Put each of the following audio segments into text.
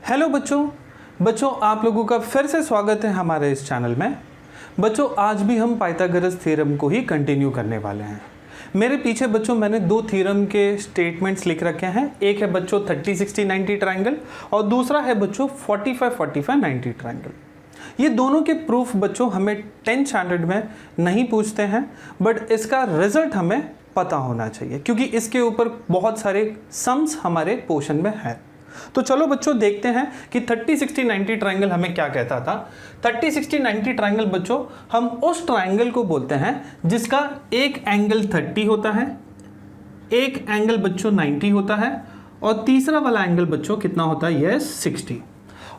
Hello बच्चों आप लोगों का फिर से स्वागत है हमारे इस चैनल में। बच्चों आज भी हम पाइथागोरस थ्योरम को ही कंटिन्यू करने वाले हैं। मेरे पीछे बच्चों मैंने दो थ्योरम के स्टेटमेंट्स लिख रखे हैं। एक है बच्चों 30 60 90 ट्रायंगल और दूसरा है बच्चों 45 45 90 ट्रायंगल। ये दोनों के प्रूफ बच्चों हमें 10th स्टैंडर्ड में नहीं पूछते हैं, बट इसका रिजल्ट हमें पता होना चाहिए क्योंकि इसके ऊपर बहुत सारे सम्स हमारे पोर्शन में है। तो चलो बच्चों देखते हैं कि 30 60 90 ट्रायंगल हमें क्या कहता था। 30 60 90 ट्रायंगल बच्चों हम उस ट्रायंगल को बोलते हैं जिसका एक एंगल 30 होता है, एक एंगल बच्चों 90 होता है और तीसरा वाला एंगल बच्चों कितना होता है, यस 60।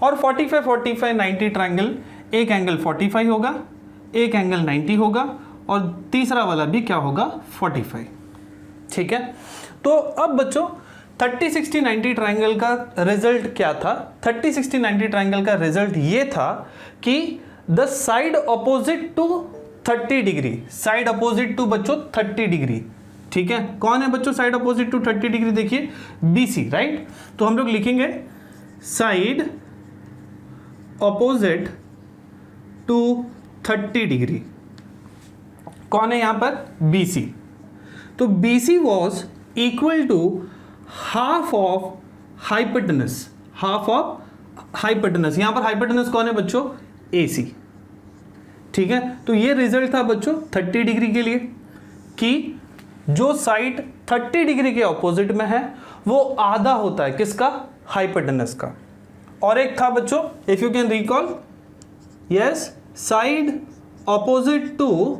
और 45 45 90 ट्रायंगल एक एंगल 45 होगा, एक एंगल 90 होगा और तीसरा वाला भी क्या होगा, 45। ठीक है, तो अब बच्चों 30 60 90 ट्रायंगल का रिजल्ट क्या था। 30 60 90 ट्रायंगल का रिजल्ट ये था कि the side opposite to 30 degree, side opposite to बच्चों 30 डिग्री। ठीक है, कौन है बच्चों साइड अपोजिट टू 30 डिग्री, देखिए BC, राइट। तो हम लोग लिखेंगे साइड अपोजिट टू 30 डिग्री। कौन है यहां पर, BC। तो BC was equal to half of hypotenuse, half of hypotenuse. यहां पर हाइपोटेनस कौन है बच्चों, AC। ठीक है, तो ये रिजल्ट था बच्चों 30 डिग्री के लिए कि जो साइड 30 डिग्री के ऑपोजिट में है वो आधा होता है किसका, हाइपोटेनस का। और एक था बच्चों, if you can recall, yes side opposite to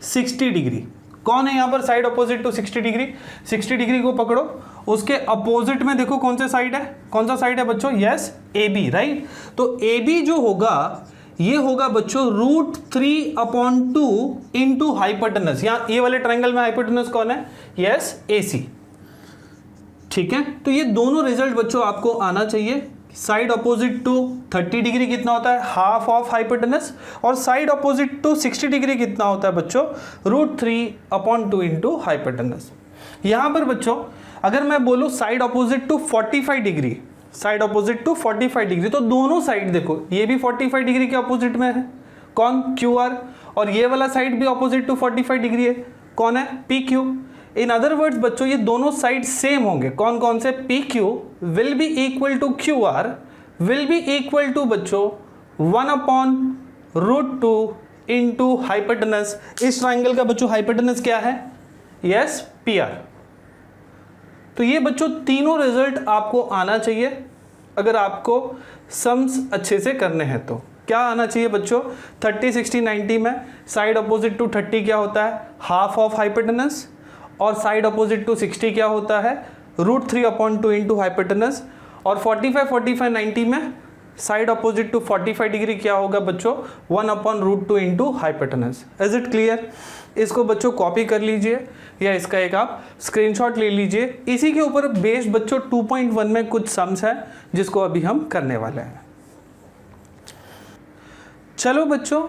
60 degree. कौन है यहां पर side opposite to 60 degree, 60 degree को पकड़ो, उसके अपोजिट में देखो कौन सा साइड है, कौन सा साइड है बच्चों, यस AB, राइट। तो AB जो होगा ये होगा बच्चों √3/2 इंटू हाइपोटेनस। यहां ये वाले ट्रायंगल में हाइपोटेनस कौन है, यस AC। ठीक है, तो ये दोनों रिजल्ट बच्चों आपको आना चाहिए। साइड अपोजिट टू 30 डिग्री कितना होता है, हाफ ऑफ हाइपोटेनस, और साइड अपोजिट टू 60 डिग्री कितना होता है बच्चों, √3/2 इंटू हाइपोटेनस। यहां पर बच्चों अगर मैं बोलूं side opposite to 45 degree, side opposite to 45 degree, तो दोनों साइड देखो ये भी 45 डिग्री के अपोजिट में है, कौन, QR, और ये वाला साइड भी अपोजिट टू 45 डिग्री है, कौन है, PQ। इन अदर वर्ड्स बच्चों ये दोनों साइड सेम होंगे, कौन कौन से, PQ will be equal to QR will be equal to बच्चों 1/√2 इंटू हाइपोटेनस। इस ट्राइंगल का बच्चों हाइपोटेनस क्या है, यस PR। तो ये बच्चों तीनों रिजल्ट आपको आना चाहिए अगर आपको सम्स अच्छे से करने हैं। तो क्या आना चाहिए बच्चों, 30 60 90 में साइड अपोजिट टू 30 क्या होता है, हाफ ऑफ हाइपोटेनस, और साइड अपोजिट टू 60 क्या होता है, √3/2 इंटू हाइपोटेनस, और 45 45 90 में साइड अपोजिट टू 45 डिग्री क्या होगा बच्चों, 1/√2 into hypotenuse. Is it clear. इसको बच्चों कॉपी कर लीजिए या इसका एक आप स्क्रीनशॉट ले लीजिए। इसी के ऊपर बेस्ड बच्चों 2.1 में कुछ सम्स है जिसको अभी हम करने वाले हैं। चलो बच्चों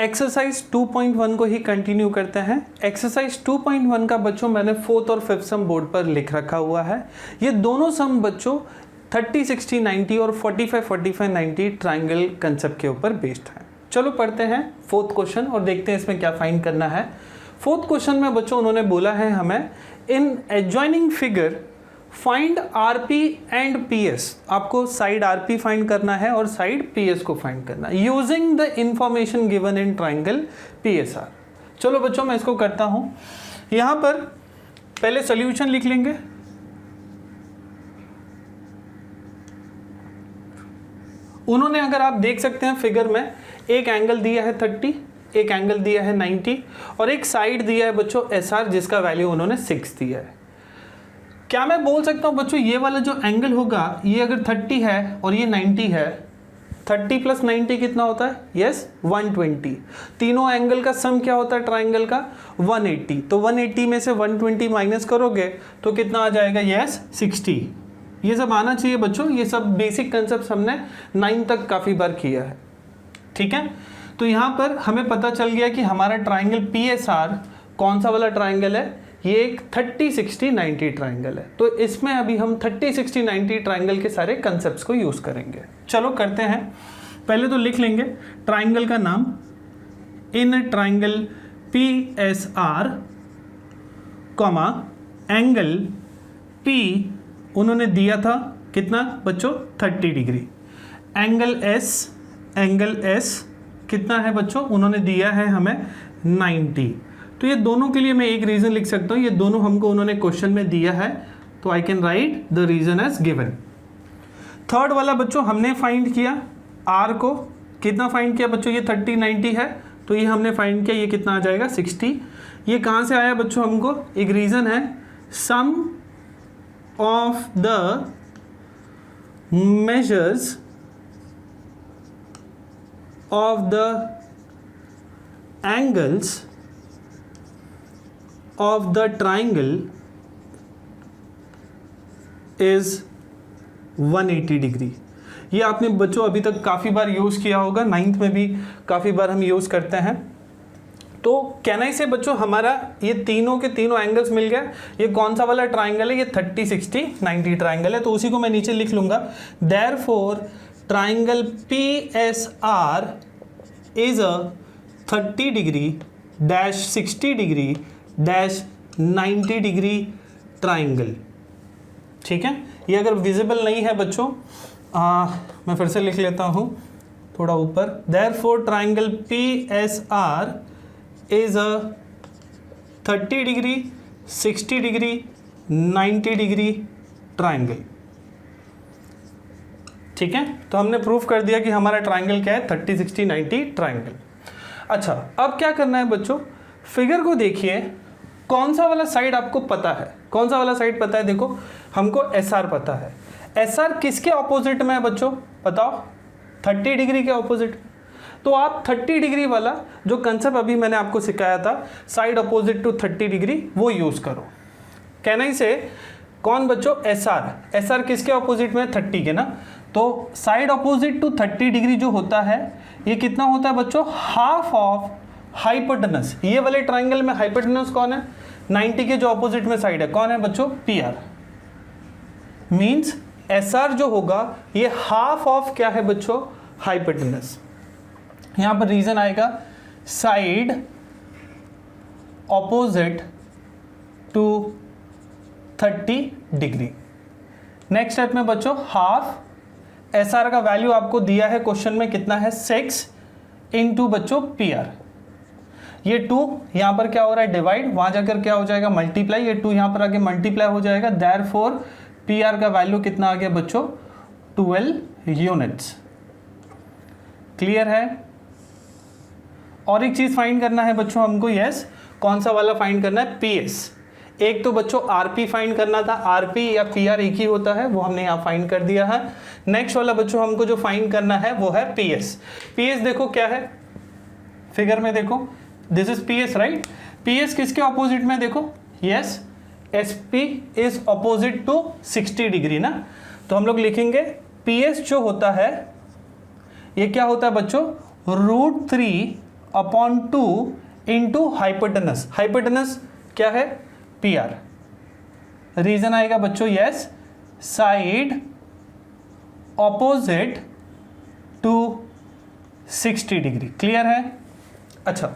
एक्सरसाइज 2.1 को ही कंटिन्यू करते हैं। एक्सरसाइज 2.1 का बच्चों मैंने 4th और 5th सम बोर्ड पर लिख रखा हुआ है। ये दोनों सम बच्चों 30 60 90 और 45 45 90 ट्राइंगल कंसेप्ट के ऊपर बेस्ड है। चलो पढ़ते हैं 4th क्वेश्चन और देखते हैं इसमें क्या फाइंड करना है। 4th क्वेश्चन में बच्चों उन्होंने बोला है हमें in adjoining figure find RP and PS। आपको साइड RP फाइंड करना है और साइड PS को फाइंड करना है using the information given in triangle PSR। चलो बच्चों मैं इसको करता हूं। यहां पर पहले सॉल्यूशन लिख लेंगे। उन्होंने अगर आप देख सकते हैं फिगर में एक एंगल दिया है 30, एक एंगल दिया है 90 और एक साइड दिया है बच्चों SR जिसका वैल्यू उन्होंने 6 दिया है। क्या मैं बोल सकता हूं बच्चों ये वाला जो एंगल होगा ये अगर 30 है और ये 90 है, 30 + 90 कितना होता है, यस 120। तीनों एंगल का सम क्या होता है ट्राइंगल का, 180। तो 180 में से 120 माइनस करोगे तो कितना आ जाएगा, यस 60। ये सब आना चाहिए बच्चों, ये सब बेसिक कंसेप्ट हमने 9 तक काफ़ी बार किया है। ठीक है, तो यहाँ पर हमें पता चल गया कि हमारा ट्राइंगल PSR कौन सा वाला ट्राइंगल है, ये एक 30 60 90 ट्राइंगल है। तो इसमें अभी हम 30 60 90 ट्राइंगल के सारे कंसेप्ट्स को यूज़ करेंगे। चलो करते हैं। पहले तो लिख लेंगे ट्राइंगल का नाम। इन triangle PSR comma angle P उन्होंने दिया था कितना बच्चों 30 डिग्री। एंगल S कितना है बच्चों, उन्होंने दिया है हमें 90। तो ये दोनों के लिए मैं एक रीज़न लिख सकता हूँ, ये दोनों हमको उन्होंने क्वेश्चन में दिया है, तो I can write the reason as given. Third वाला बच्चों हमने फाइंड किया R को, कितना फाइंड किया बच्चों, ये 30 90 है, तो ये हमने फाइंड किया, ये कितना आ जाएगा 60। ये कहाँ से आया बच्चों, हमको एक रीज़न है sum of the measures of the angles of the triangle is 180 degree. ये आपने बच्चों अभी तक काफ़ी बार यूज़ किया होगा, 9th में भी काफ़ी बार हम यूज़ करते हैं। तो कहना ही से बच्चों हमारा ये तीनों के तीनों एंगल्स मिल गए। ये कौन सा वाला ट्राइंगल है, ये 30 60 90 ट्राइंगल है, तो उसी को मैं नीचे लिख लूँगा। Therefore triangle PSR is a 30 degree dash 60 degree dash 90 degree triangle. ठीक है, ये अगर विजिबल नहीं है बच्चों, मैं फिर से लिख लेता हूँ थोड़ा ऊपर। Therefore triangle PSR is a 30 degree 60 degree 90 degree triangle. ठीक है, तो हमने प्रूफ कर दिया कि हमारा ट्राइंगल क्या है, 30 60 90 ट्राइंगल। अच्छा, अब क्या करना है बच्चों, फिगर को देखिए, कौन सा वाला साइड आपको पता है, कौन सा वाला साइड पता है, देखो हमको SR पता है। SR किसके ऑपोजिट में है बच्चों, बताओ, 30 डिग्री के ऑपोजिट। तो आप 30 डिग्री वाला जो कंसेप्ट अभी मैंने आपको सिखाया था, साइड अपोजिट टू 30 डिग्री, वो यूज़ करो। कहना ही से कौन बच्चों, SR किसके ऑपोजिट में, 30 के ना। तो साइड अपोजिट टू 30 डिग्री जो होता है, ये कितना होता है बच्चों, हाफ ऑफ हाइपोटेनस। ये वाले ट्राइंगल में हाइपोटेनस कौन है, 90 के जो अपोजिट में साइड है, कौन है बच्चों, PR। मींस SR जो होगा ये हाफ ऑफ क्या है बच्चों, हाइपोटेनस। यहां पर रीजन आएगा side opposite to 30 degree. Next step में बच्चों हाफ, SR का वैल्यू आपको दिया है क्वेश्चन में, कितना है 6 इंटू बच्चों PR। ये 2 यहाँ पर क्या हो रहा है, डिवाइड, वहाँ जाकर क्या हो जाएगा, मल्टीप्लाई, ये 2 यहाँ पर आके मल्टीप्लाई हो जाएगा। देयरफॉर PR का वैल्यू कितना आ गया बच्चों, 12 यूनिट्स। क्लियर है। और एक चीज़ फाइंड करना है बच्चों हमको, यस, कौन सा वाला फाइंड करना है, PS। एक तो बच्चों RP फाइंड करना था, RP या PR एक ही होता है, वो हमने यहाँ फाइंड कर दिया है। नेक्स्ट वाला बच्चों हमको जो फाइंड करना है वो है PS। PS देखो क्या है, फिगर में देखो, this is PS right. PS किसके ऑपोजिट में, देखो, yes, SP is opposite to 60 degree ना। तो हम लोग लिखेंगे PS जो होता है, ये क्या होता है बच्चों, √3/2 इंटू हाइपोटेनस। हाइपोटेनस क्या है, PR। रीजन आएगा बच्चों, yes, side opposite to 60 degree. Clear है। अच्छा,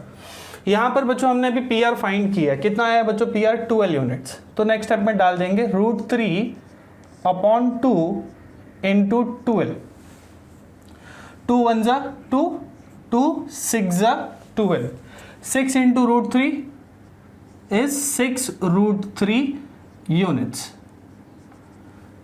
यहां पर बच्चों हमने अभी PR फाइंड किया, कितना आया बच्चों, PR 12 यूनिट्स। तो नेक्स्ट स्टेप में डाल देंगे √3/2 इंटू 12। 2 1 जा 2, 2 6 जा 12, 6 इंटू √3 इज 6√3 यूनिट्स।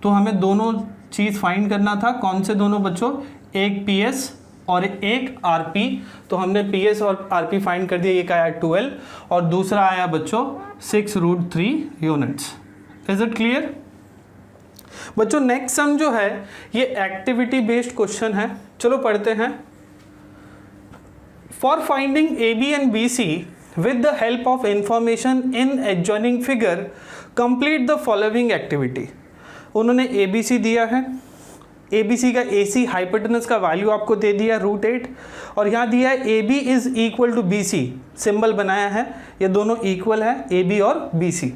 तो हमें दोनों चीज फाइंड करना था, कौन से दोनों बच्चों, एक PS और एक RP। तो हमने PS और RP फाइंड कर दिया, एक आया 12 और दूसरा आया बच्चों 6√3 यूनिट्स। इज इट क्लियर बच्चों। नेक्स्ट सम जो है ये एक्टिविटी बेस्ड क्वेश्चन है, चलो पढ़ते हैं। For finding AB and BC with the help of information in adjoining figure complete the following activity। उन्होंने ABC दिया है, ABC का AC हाइपोटेनस का वैल्यू आपको दे दिया √8 और यहाँ दिया है AB is equal to BC, symbol बनाया है, ये दोनों इक्वल है AB और BC।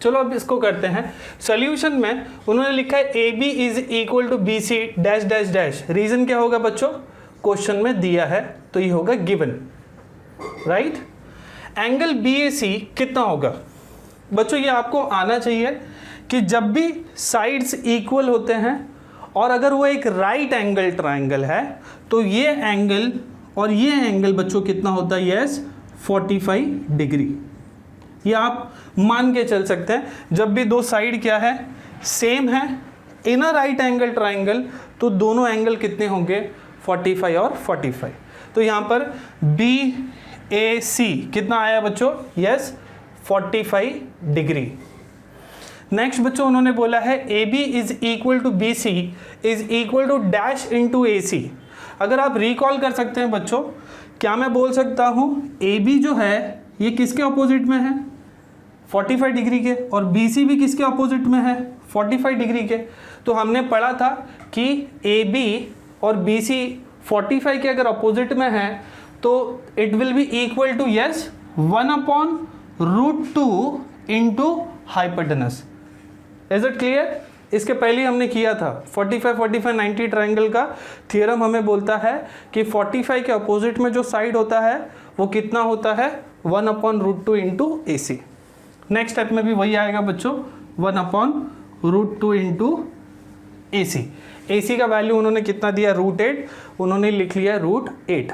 चलो अब इसको करते हैं। सॉल्यूशन में उन्होंने लिखा है AB is equal to BC dash dash dash. Reason क्या होगा बच्चों, क्वेश्चन में दिया है तो ये होगा गिवन, राइट। एंगल BAC कितना होगा बच्चों, ये आपको आना चाहिए कि जब भी साइड्स इक्वल होते हैं और अगर वो एक राइट एंगल ट्राइंगल है तो ये एंगल और ये एंगल बच्चों कितना होता है, यस 45 डिग्री। ये आप मान के चल सकते हैं, जब भी दो साइड क्या है, सेम है इन अ राइट एंगल ट्राइंगल, तो दोनों एंगल कितने होंगे, 45 और 45। तो यहाँ पर BAC कितना आया बच्चों, यस 45 डिग्री। नेक्स्ट बच्चों उन्होंने बोला है AB is equal to BC is equal to dash into AC। अगर आप रिकॉल कर सकते हैं बच्चों, क्या मैं बोल सकता हूँ AB जो है ये किसके अपोजिट में है, 45 डिग्री के, और BC भी किसके अपोजिट में है, 45 डिग्री के। तो हमने पढ़ा था कि AB और BC 45 के अगर अपोजिट में है तो it will be equal to yes 1/√2 into hypotenuse. Is it clear. इसके पहले हमने किया था 45-45-90 ट्राइंगल का थियरम हमें बोलता है कि 45 के अपोजिट में जो साइड होता है वो कितना होता है, 1/√2 इंटू AC। नेक्स्ट स्टेप में भी वही आएगा बच्चों, 1/√2 इंटू AC। AC का वैल्यू उन्होंने कितना दिया, √8, उन्होंने लिख लिया √8।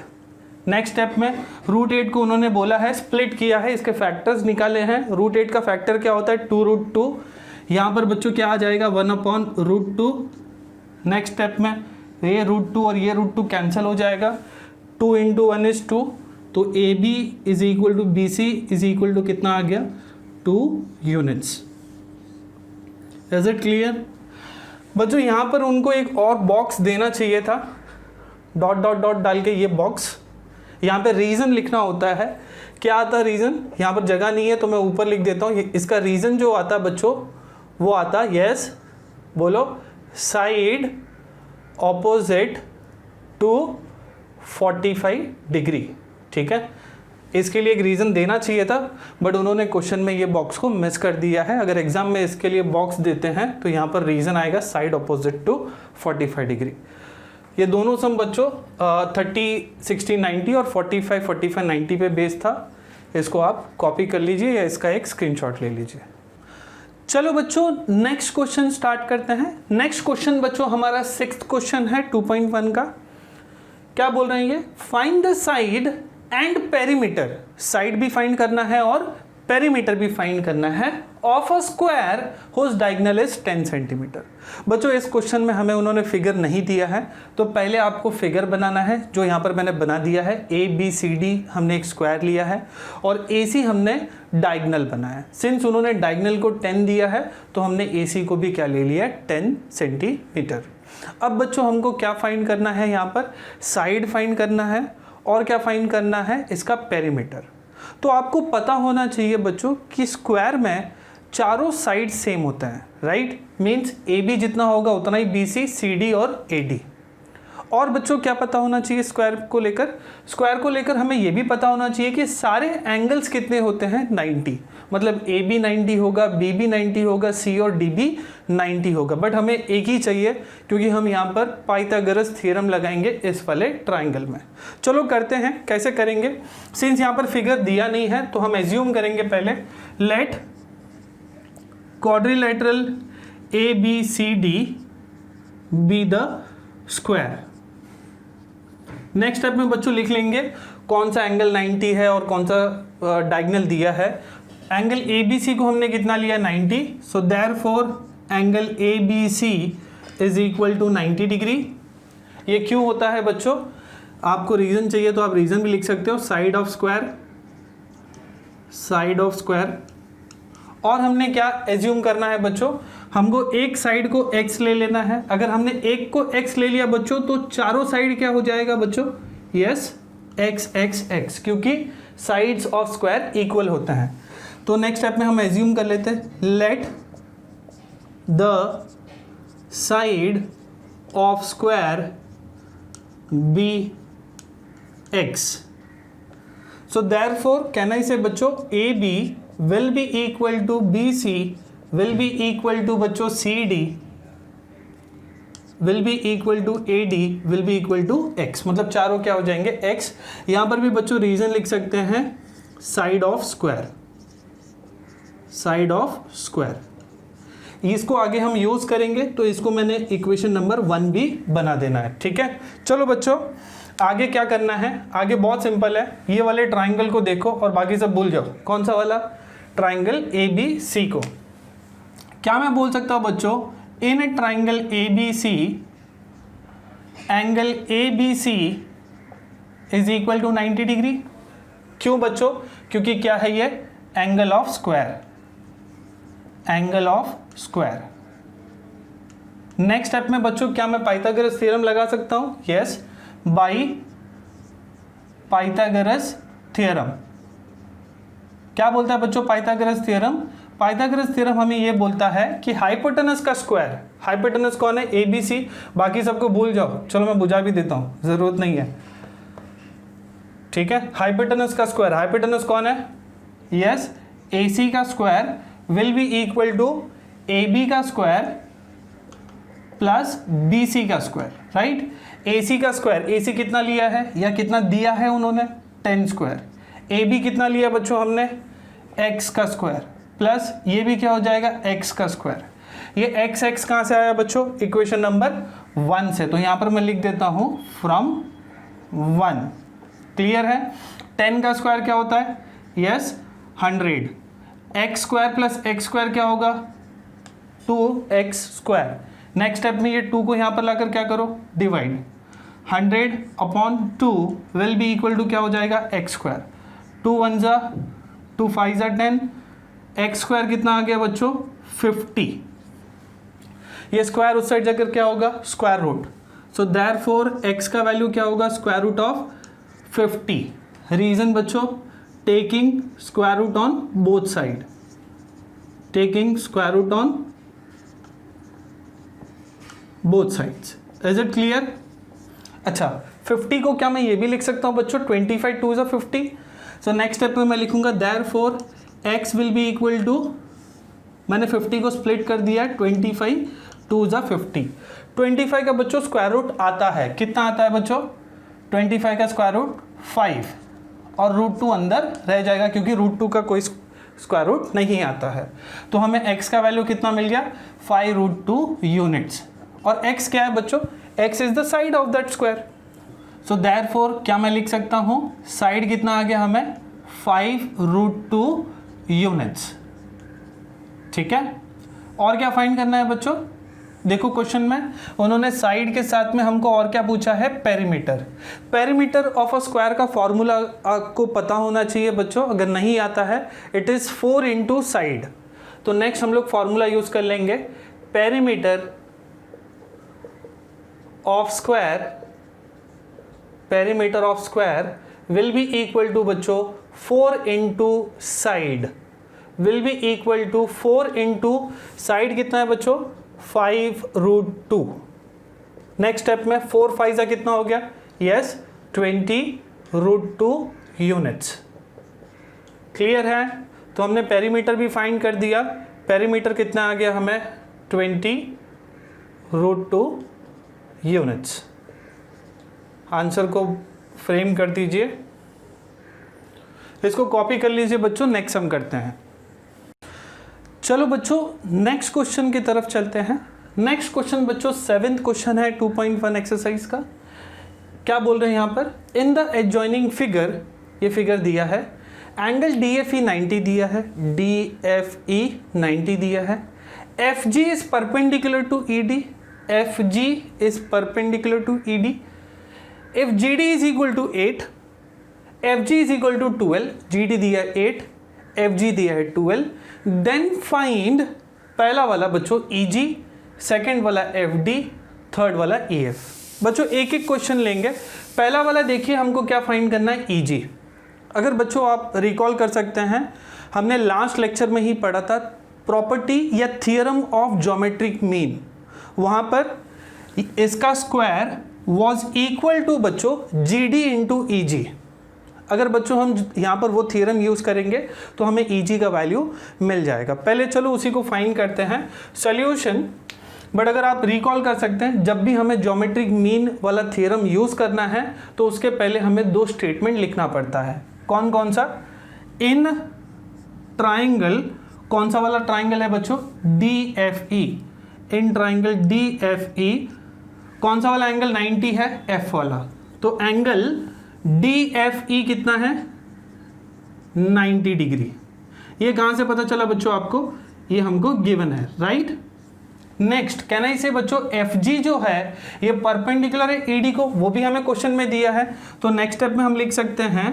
नेक्स्ट स्टेप में √8 को उन्होंने बोला है, स्प्लिट किया है, इसके फैक्टर्स निकाले हैं। √8 का फैक्टर क्या होता है, 2√2। यहाँ पर बच्चों क्या आ जाएगा, 1/√2। नेक्स्ट स्टेप में ये √2 और ये √2 कैंसिल हो जाएगा, 2 × 1 = 2। तो AB is equal to BC is equal to कितना आ गया, 2 यूनिट्स। इज इट क्लियर बच्चों। यहाँ पर उनको एक और बॉक्स देना चाहिए था, डॉट डॉट डॉट डाल के ये बॉक्स, यहाँ पे रीज़न लिखना होता है। क्या आता है रीज़न, यहाँ पर जगह नहीं है तो मैं ऊपर लिख देता हूँ। इसका रीज़न जो आता है बच्चों वो आता है, यस बोलो, साइड ऑपोजिट टू 45 डिग्री, ठीक है। इसके लिए एक रीज़न देना चाहिए था बट उन्होंने क्वेश्चन में ये बॉक्स को मिस कर दिया है। अगर एग्जाम में इसके लिए बॉक्स देते हैं तो यहाँ पर रीज़न आएगा साइड ऑपोजिट टू 45 डिग्री। ये दोनों सम बच्चों 30-60-90 और 45-45-90 पे बेस था। इसको आप कॉपी कर लीजिए या इसका एक स्क्रीनशॉट ले लीजिए। चलो बच्चों नेक्स्ट क्वेश्चन स्टार्ट करते हैं। नेक्स्ट क्वेश्चन बच्चों हमारा 6th क्वेश्चन है 2.1 का। क्या बोल रहे हैं ये, find the side and perimeter, side भी फाइंड करना है और पेरीमीटर भी फाइंड करना है of a square whose diagonal is 10 centimetre. बच्चों इस क्वेश्चन में हमें उन्होंने फिगर नहीं दिया है तो पहले आपको फिगर बनाना है, जो यहाँ पर मैंने बना दिया है। ABCD हमने एक स्क्वायर लिया है और AC हमने डायगोनल बनाया है। सिंस उन्होंने डायगोनल को 10 दिया है तो हमने AC को भी क्या ले लिया है, 10 सेंटीमीटर। अब बच्चों हमको क्या फाइंड करना है, यहाँ पर साइड फाइंड करना है और क्या फाइंड करना है, इसका पेरीमीटर। तो आपको पता होना चाहिए बच्चों कि स्क्वायर में चारों साइड सेम होता है, राइट। मींस AB जितना होगा उतना ही BC, CD और AD। और बच्चों क्या पता होना चाहिए स्क्वायर को लेकर हमें ये भी पता होना चाहिए कि सारे एंगल्स कितने होते हैं, 90। मतलब AB 90 होगा, BB 90 होगा, C और D भी 90 होगा। बट हमें एक ही चाहिए क्योंकि हम यहाँ पर पाइथागोरस थ्योरम लगाएंगे इस वाले ट्राइंगल में। चलो करते हैं, कैसे करेंगे। सिंस यहाँ पर फिगर दिया नहीं है तो हम एज्यूम करेंगे पहले, let quadrilateral ABCD be the square. Next step में बच्चों लिख लेंगे कौन सा एंगल 90 है और कौन सा डायगोनल दिया है। एंगल ABC को हमने कितना लिया, 90। So therefore angle ABC is equal to 90 degree. ये क्यों होता है बच्चों, आपको रीजन चाहिए तो आप रीजन भी लिख सकते हो, साइड ऑफ स्क्वायर। और हमने क्या एज्यूम करना है बच्चों, हमको एक साइड को x ले लेना है। अगर हमने एक को x ले लिया बच्चों तो चारों साइड क्या हो जाएगा बच्चों, यस x, क्योंकि साइड्स ऑफ स्क्वायर इक्वल होता है। तो नेक्स्ट स्टेप में हम एज्यूम कर लेते हैं, let the side of square be x. So therefore can I say बच्चों A B will be equal to B C will be equal to बच्चों C D will be equal to A D will be equal to x. मतलब चारों क्या हो जाएंगे x. यहां पर भी बच्चों रीजन लिख सकते हैं side of square, side of square. इसको आगे हम यूज करेंगे तो इसको मैंने इक्वेशन नंबर 1 भी बना देना है। ठीक है, चलो बच्चों आगे क्या करना है, आगे बहुत सिंपल है। ये वाले ट्राइंगल को देखो और बाकी सब भूल जाओ। कौन सा वाला? ट्राइंगल ए बी सी को। क्या मैं बोल सकता हूं बच्चों, in a triangle A B C angle A B C is equal to 90 degree. क्यों बच्चों? क्योंकि क्या है ये angle of square, angle of square. Next step में बच्चों क्या मैं पाइथागोरस थ्योरम लगा सकता हूं? Yes, by Pythagoras theorem. क्या बोलता है बच्चों पाइथागोरस थ्योरम? पाइथागोरस थ्योरम हमें ये बोलता है कि हाइपोटेनस का स्क्वायर, हाइपोटेनस कौन है? A B C. बाकी सबको भूल जाओ, चलो मैं बुझा भी देता हूं, जरूरत नहीं है। ठीक है, हाइपोटेनस का स्क्वायर, हाइपोटेनस कौन है? यस, ए सी का square will be equal to A B का स्क्वायर प्लस बी सी का स्क्वायर। राइट, ए सी का स्क्वायर, ए सी कितना लिया है या कितना दिया है उन्होंने? 10 स्क्वायर। ए बी कितना लिया बच्चों हमने? एक्स का स्क्वायर प्लस ये भी क्या हो जाएगा? एक्स का स्क्वायर। ये एक्स एक्स कहाँ से आया बच्चों? इक्वेशन नंबर 1 से। तो यहाँ पर मैं लिख देता हूँ फ्रॉम 1। क्लियर है? 10 का स्क्वायर क्या होता है? Yes, 100। X square plus x square क्या होगा? 2x square. नेक्स्ट स्टेप में ये 2 को यहाँ पर लाकर क्या करो? Divide. 100 upon 2 will be equal to क्या हो जाएगा? X square. 2 1 जा 2 5 जा 10। एक्स स्क्वायर कितना आ गया बच्चों? 50। ये स्क्वायर उस साइड जाकर क्या होगा? Square root. So therefore X का वैल्यू क्या होगा? Square root of 50। रीजन बच्चों, taking square root on both side, taking square root on both sides. Is it clear? अच्छा, 50 को क्या मैं ये भी लिख सकता हूं बच्चों? 25 2 is 50। सो नेक्स्ट स्टेप में मैं लिखूंगा therefore x will be equal to, मैंने 50 को स्प्लिट कर दिया, 25 2 is 50। 25 का बच्चों स्क्वायर रूट आता है, कितना आता है बच्चों? 25 का स्क्वायर रूट 5 और √2 अंदर रह जाएगा क्योंकि √2 का कोई स्क्वायर रूट नहीं आता है। तो हमें x का वैल्यू कितना मिल गया? 5√2 यूनिट्स। और x क्या है बच्चों? x is the side of that square. So therefore क्या मैं लिख सकता हूं? साइड कितना आ गया हमें? 5√2 यूनिट्स। ठीक है, और क्या फाइंड करना है बच्चों? देखो क्वेश्चन में उन्होंने साइड के साथ में हमको और क्या पूछा है? Perimeter. Perimeter of a square का फॉर्मूला आपको पता होना चाहिए बच्चों, अगर नहीं आता है इट इज 4 इंटू साइड। तो नेक्स्ट हम लोग फॉर्मूला यूज कर लेंगे, perimeter of square, perimeter of square will be equal to बच्चों 4 into side, will be equal to 4 into side कितना है बच्चों? 5√2। नेक्स्ट स्टेप में 4 5 का कितना हो गया? Yes, 20√2 units. क्लियर है? तो हमने पेरीमीटर भी फाइंड कर दिया। पेरीमीटर कितना आ गया हमें? 20√2 यूनिट्स। आंसर को फ्रेम कर दीजिए, इसको कॉपी कर लीजिए बच्चों। नेक्स्ट हम करते हैं। चलो बच्चों नेक्स्ट क्वेश्चन की तरफ चलते हैं। नेक्स्ट क्वेश्चन बच्चों 7th क्वेश्चन है 2.1 एक्सरसाइज का। क्या बोल रहे हैं यहाँ पर? इन द एडजॉइनिंग फिगर, ये फिगर दिया है, एंगल DFE 90 दिया है, DFE 90 दिया है, FG is perpendicular to ED, FG is perpendicular to ED. If GD is equal to 8, FG is equal to 12, GD दिया 8, FG दिया है 12, then find पहला वाला बच्चों EG, सेकेंड वाला FD, थर्ड वाला EF। बच्चों एक एक क्वेश्चन लेंगे। पहला वाला देखिए हमको क्या फाइंड करना है? EG। अगर बच्चों आप रिकॉल कर सकते हैं, हमने लास्ट लेक्चर में ही पढ़ा था प्रॉपर्टी या थियरम ऑफ ज्योमेट्रिक मीन। वहाँ पर इसका स्क्वायर वॉज इक्वल टू बच्चों GD इंटू EG। अगर बच्चों हम यहाँ पर वो थ्योरम यूज़ करेंगे तो हमें EG का वैल्यू मिल जाएगा। पहले चलो उसी को फाइंड करते हैं सॉल्यूशन। बट अगर आप रिकॉल कर सकते हैं, जब भी हमें ज्योमेट्रिक मीन वाला थ्योरम यूज़ करना है तो उसके पहले हमें दो स्टेटमेंट लिखना पड़ता है। कौन कौन सा? इन ट्राइंगल, कौन सा वाला ट्राइंगल है बच्चों? DFE। इन ट्राइंगल DFE कौन सा वाला एंगल? 90 है, F वाला। तो एंगल DFE कितना है? 90 डिग्री। ये कहाँ से पता चला बच्चों आपको? ये हमको गिवन है, right. Next can I say बच्चों FG जो है ये परपेंडिकुलर है ED को, वो भी हमें क्वेश्चन में दिया है। तो नेक्स्ट स्टेप में हम लिख सकते हैं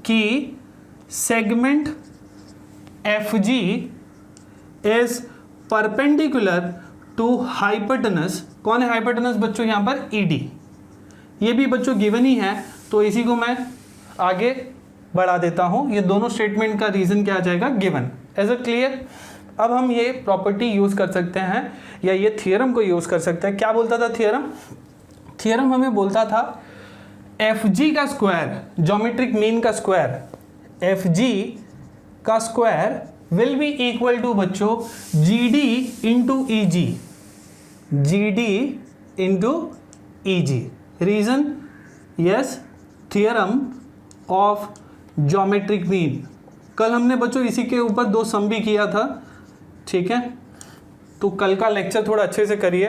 कि segment FG is perpendicular to hypotenuse. कौन है हाइपोटेनस बच्चों? यहाँ पर ED। ये भी बच्चों गिवन ही है, तो इसी को मैं आगे बढ़ा देता हूँ। ये दोनों स्टेटमेंट का रीजन क्या आ जाएगा? गिवन। Is it clear? अब हम ये प्रॉपर्टी यूज़ कर सकते हैं या ये थियरम को यूज़ कर सकते हैं। क्या बोलता था थियरम? थियरम हमें बोलता था FG का स्क्वायर, ज्योमेट्रिक मीन का स्क्वायर, FG का square will be equal to बच्चों GD into EG। GD into EG। Reason? Yes, theorem of geometric mean. कल हमने बच्चों इसी के ऊपर दो सम भी किया था, ठीक है। तो कल का लेक्चर थोड़ा अच्छे से करिए।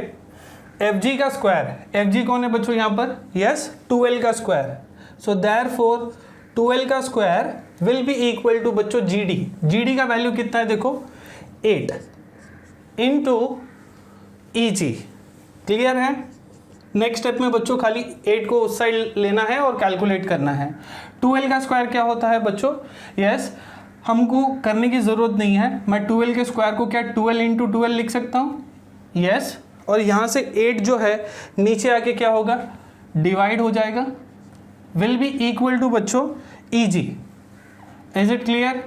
FG का स्क्वायर, FG कौन है बच्चों यहाँ पर? यस, 2L का स्क्वायर। सो देयरफॉर 2L का square will be equal to बच्चों GD। GD का वैल्यू कितना है देखो? 8 इंटू EG। क्लियर है? नेक्स्ट स्टेप में बच्चों खाली 8 को उस साइड लेना है और कैलकुलेट करना है। 2L का स्क्वायर क्या होता है बच्चों? यस, हमको करने की ज़रूरत नहीं है। मैं 2L के स्क्वायर को क्या 2L इंटू 2L लिख सकता हूँ? यस, और यहाँ से 8 जो है नीचे आके क्या होगा? डिवाइड हो जाएगा। विल बी इक्वल टू बच्चों EG। Is it clear?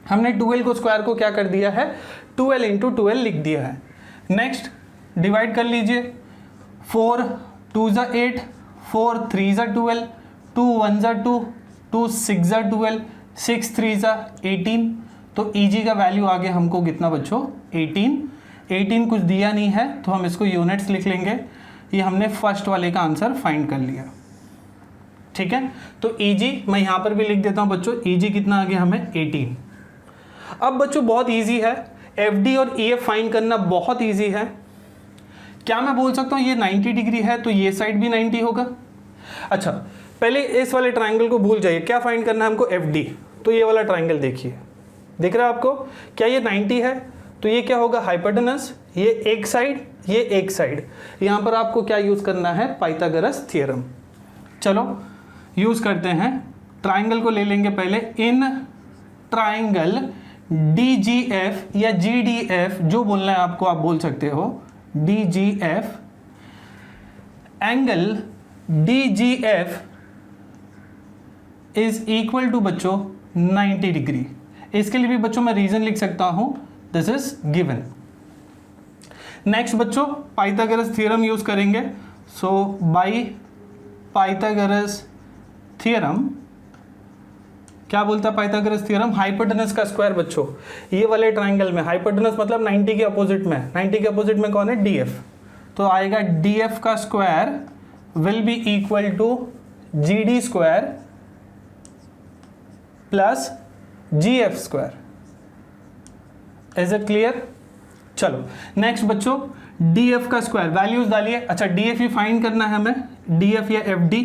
हमने 2L को स्क्वायर को क्या कर दिया है? 2L इंटू 2L लिख दिया है। नेक्स्ट डिवाइड कर लीजिए। 4 2 ज़ा 8, 4 3 ज़ा 12, 2 1 ज़ा 2, 2 6 ज़ा 12, 6 3 ज़ा 18। तो EG का वैल्यू आ गया हमको कितना बच्चों? 18। 18 कुछ दिया नहीं है तो हम इसको यूनिट्स लिख लेंगे। ये हमने फर्स्ट वाले का आंसर फाइंड कर लिया, ठीक है। तो EG मैं यहाँ पर भी लिख देता हूँ बच्चों। EG कितना आ गया हमें? 18। अब बच्चों बहुत ईजी है, FD और EF फाइंड करना बहुत ईजी है। क्या मैं बोल सकता हूँ ये 90 डिग्री है तो ये साइड भी 90 होगा? अच्छा, पहले इस वाले ट्राइंगल को भूल जाइए। क्या फाइंड करना है हमको? FD। तो ये वाला ट्राइंगल देखिए, दिख रहा है आपको? क्या ये 90 है? तो ये क्या होगा? हाइपोटेनस। ये एक साइड, ये एक साइड। यहाँ पर आपको क्या यूज़ करना है? Pythagoras theorem. चलो यूज़ करते हैं। ट्राइंगल को ले लेंगे पहले। इन ट्राइंगल DGF या GDF, जो बोलना है आपको आप बोल सकते हो। DGF, angle DGF is equal to बच्चों 90 डिग्री। इसके लिए भी बच्चों मैं रीजन लिख सकता हूं, दिस इज गिवन। नेक्स्ट बच्चों पाइथागोरस थ्योरम यूज करेंगे। सो बाय पाइथागोरस थ्योरम, क्या बोलता है पाइथागोरस थ्योरम? हाइपोटेनस का स्क्वायर बच्चों ये वाले ट्राइंगल में, हाइपोटेनस मतलब 90 के अपोजिट में, 90 के अपोजिट में कौन है? DF। तो आएगा DF का square will be equal to GD square plus GF square. Is it clear? चलो नेक्स्ट बच्चों DF का स्क्वायर वैल्यूज डालिए। अच्छा, DF ही फाइंड करना है हमें। DF या FD,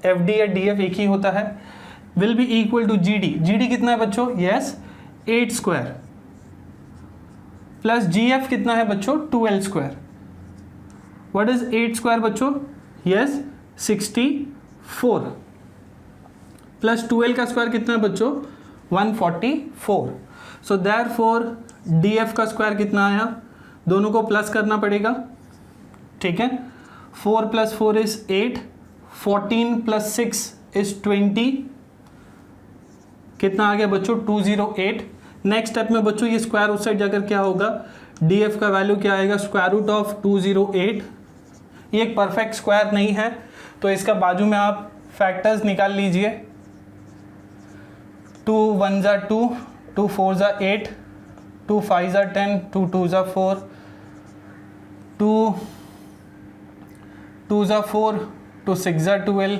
FD या DF एक ही होता है। Will be equal to GD। GD कितना है बच्चों? यस, 8 स्क्वायर प्लस GF कितना है बच्चों? 2L square. What is 8 square बच्चों? यस, 64 प्लस 2L का स्क्वायर कितना है बच्चों? 144। सो देयरफॉर DF का स्क्वायर कितना आया? दोनों को प्लस करना पड़ेगा, ठीक है। 4 प्लस 4 इज 8, 14 प्लस 6 इज 20। कितना आ गया बच्चों? 208। नेक्स्ट स्टेप में बच्चों ये स्क्वायर उस साइड जाकर क्या होगा? DF का वैल्यू क्या आएगा? स्क्वायर रूट ऑफ 208 ये एक परफेक्ट स्क्वायर नहीं है, तो इसका बाजू में आप फैक्टर्स निकाल लीजिए। 2 1 ज़ा 2, 2 4 ज़ा 8, 2 5 ज़ा 10, 2 2 ज़ा 4, 2 2 ज़ा 4, 2 6 ज़ा 12,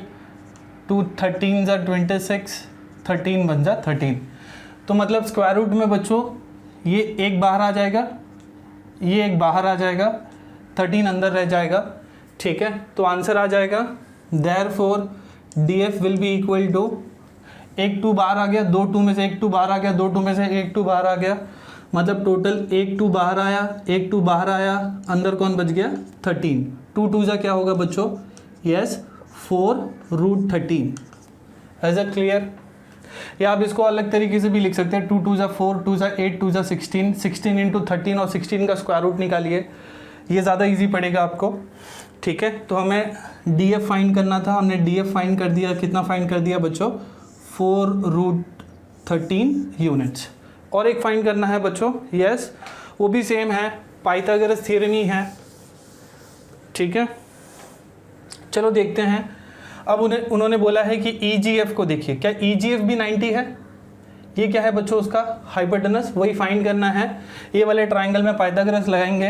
2 13 ज़ा 26, 13 1 ज़ा 13। तो मतलब स्क्वायर रूट में बच्चों ये एक बाहर आ जाएगा, ये एक बाहर आ जाएगा, 13 अंदर रह जाएगा, ठीक है। तो आंसर आ जाएगा therefore DF will be equal to, एक 2 बाहर आ गया, 2 2 में से एक 2 बाहर आ गया, 2 2 में से एक 2 बाहर आ गया, मतलब टोटल एक 2 बाहर आया, एक 2 बाहर आया, अंदर कौन बच गया 13। 2 2 ज़ा क्या होगा बच्चों, यस 4√13। As a clear. या आप इसको अलग तरीके से भी लिख सकते हैं, 2 2 ज़ा 4, 2 ज़ा 8, 2 ज़ा 16, 16 इंटू 13 और 16 का स्क्वायर रूट निकालिए, ये ज़्यादा इजी पड़ेगा आपको, ठीक है। तो हमें DF फाइंड करना था, हमने DF फाइंड कर दिया। कितना फाइंड कर दिया बच्चों, 4√13 यूनिट्स। और एक फाइंड करना है बच्चों, यस वो भी सेम है, पाइथागोरस थ्योरम ही है, ठीक है। चलो देखते हैं। अब उन्होंने बोला है कि EGF को देखिए, क्या EGF भी 90 है? ये क्या है बच्चों, उसका हाइपोटेनस, वही फाइंड करना है। ये वाले ट्राइंगल में पाइथागोरस लगाएंगे।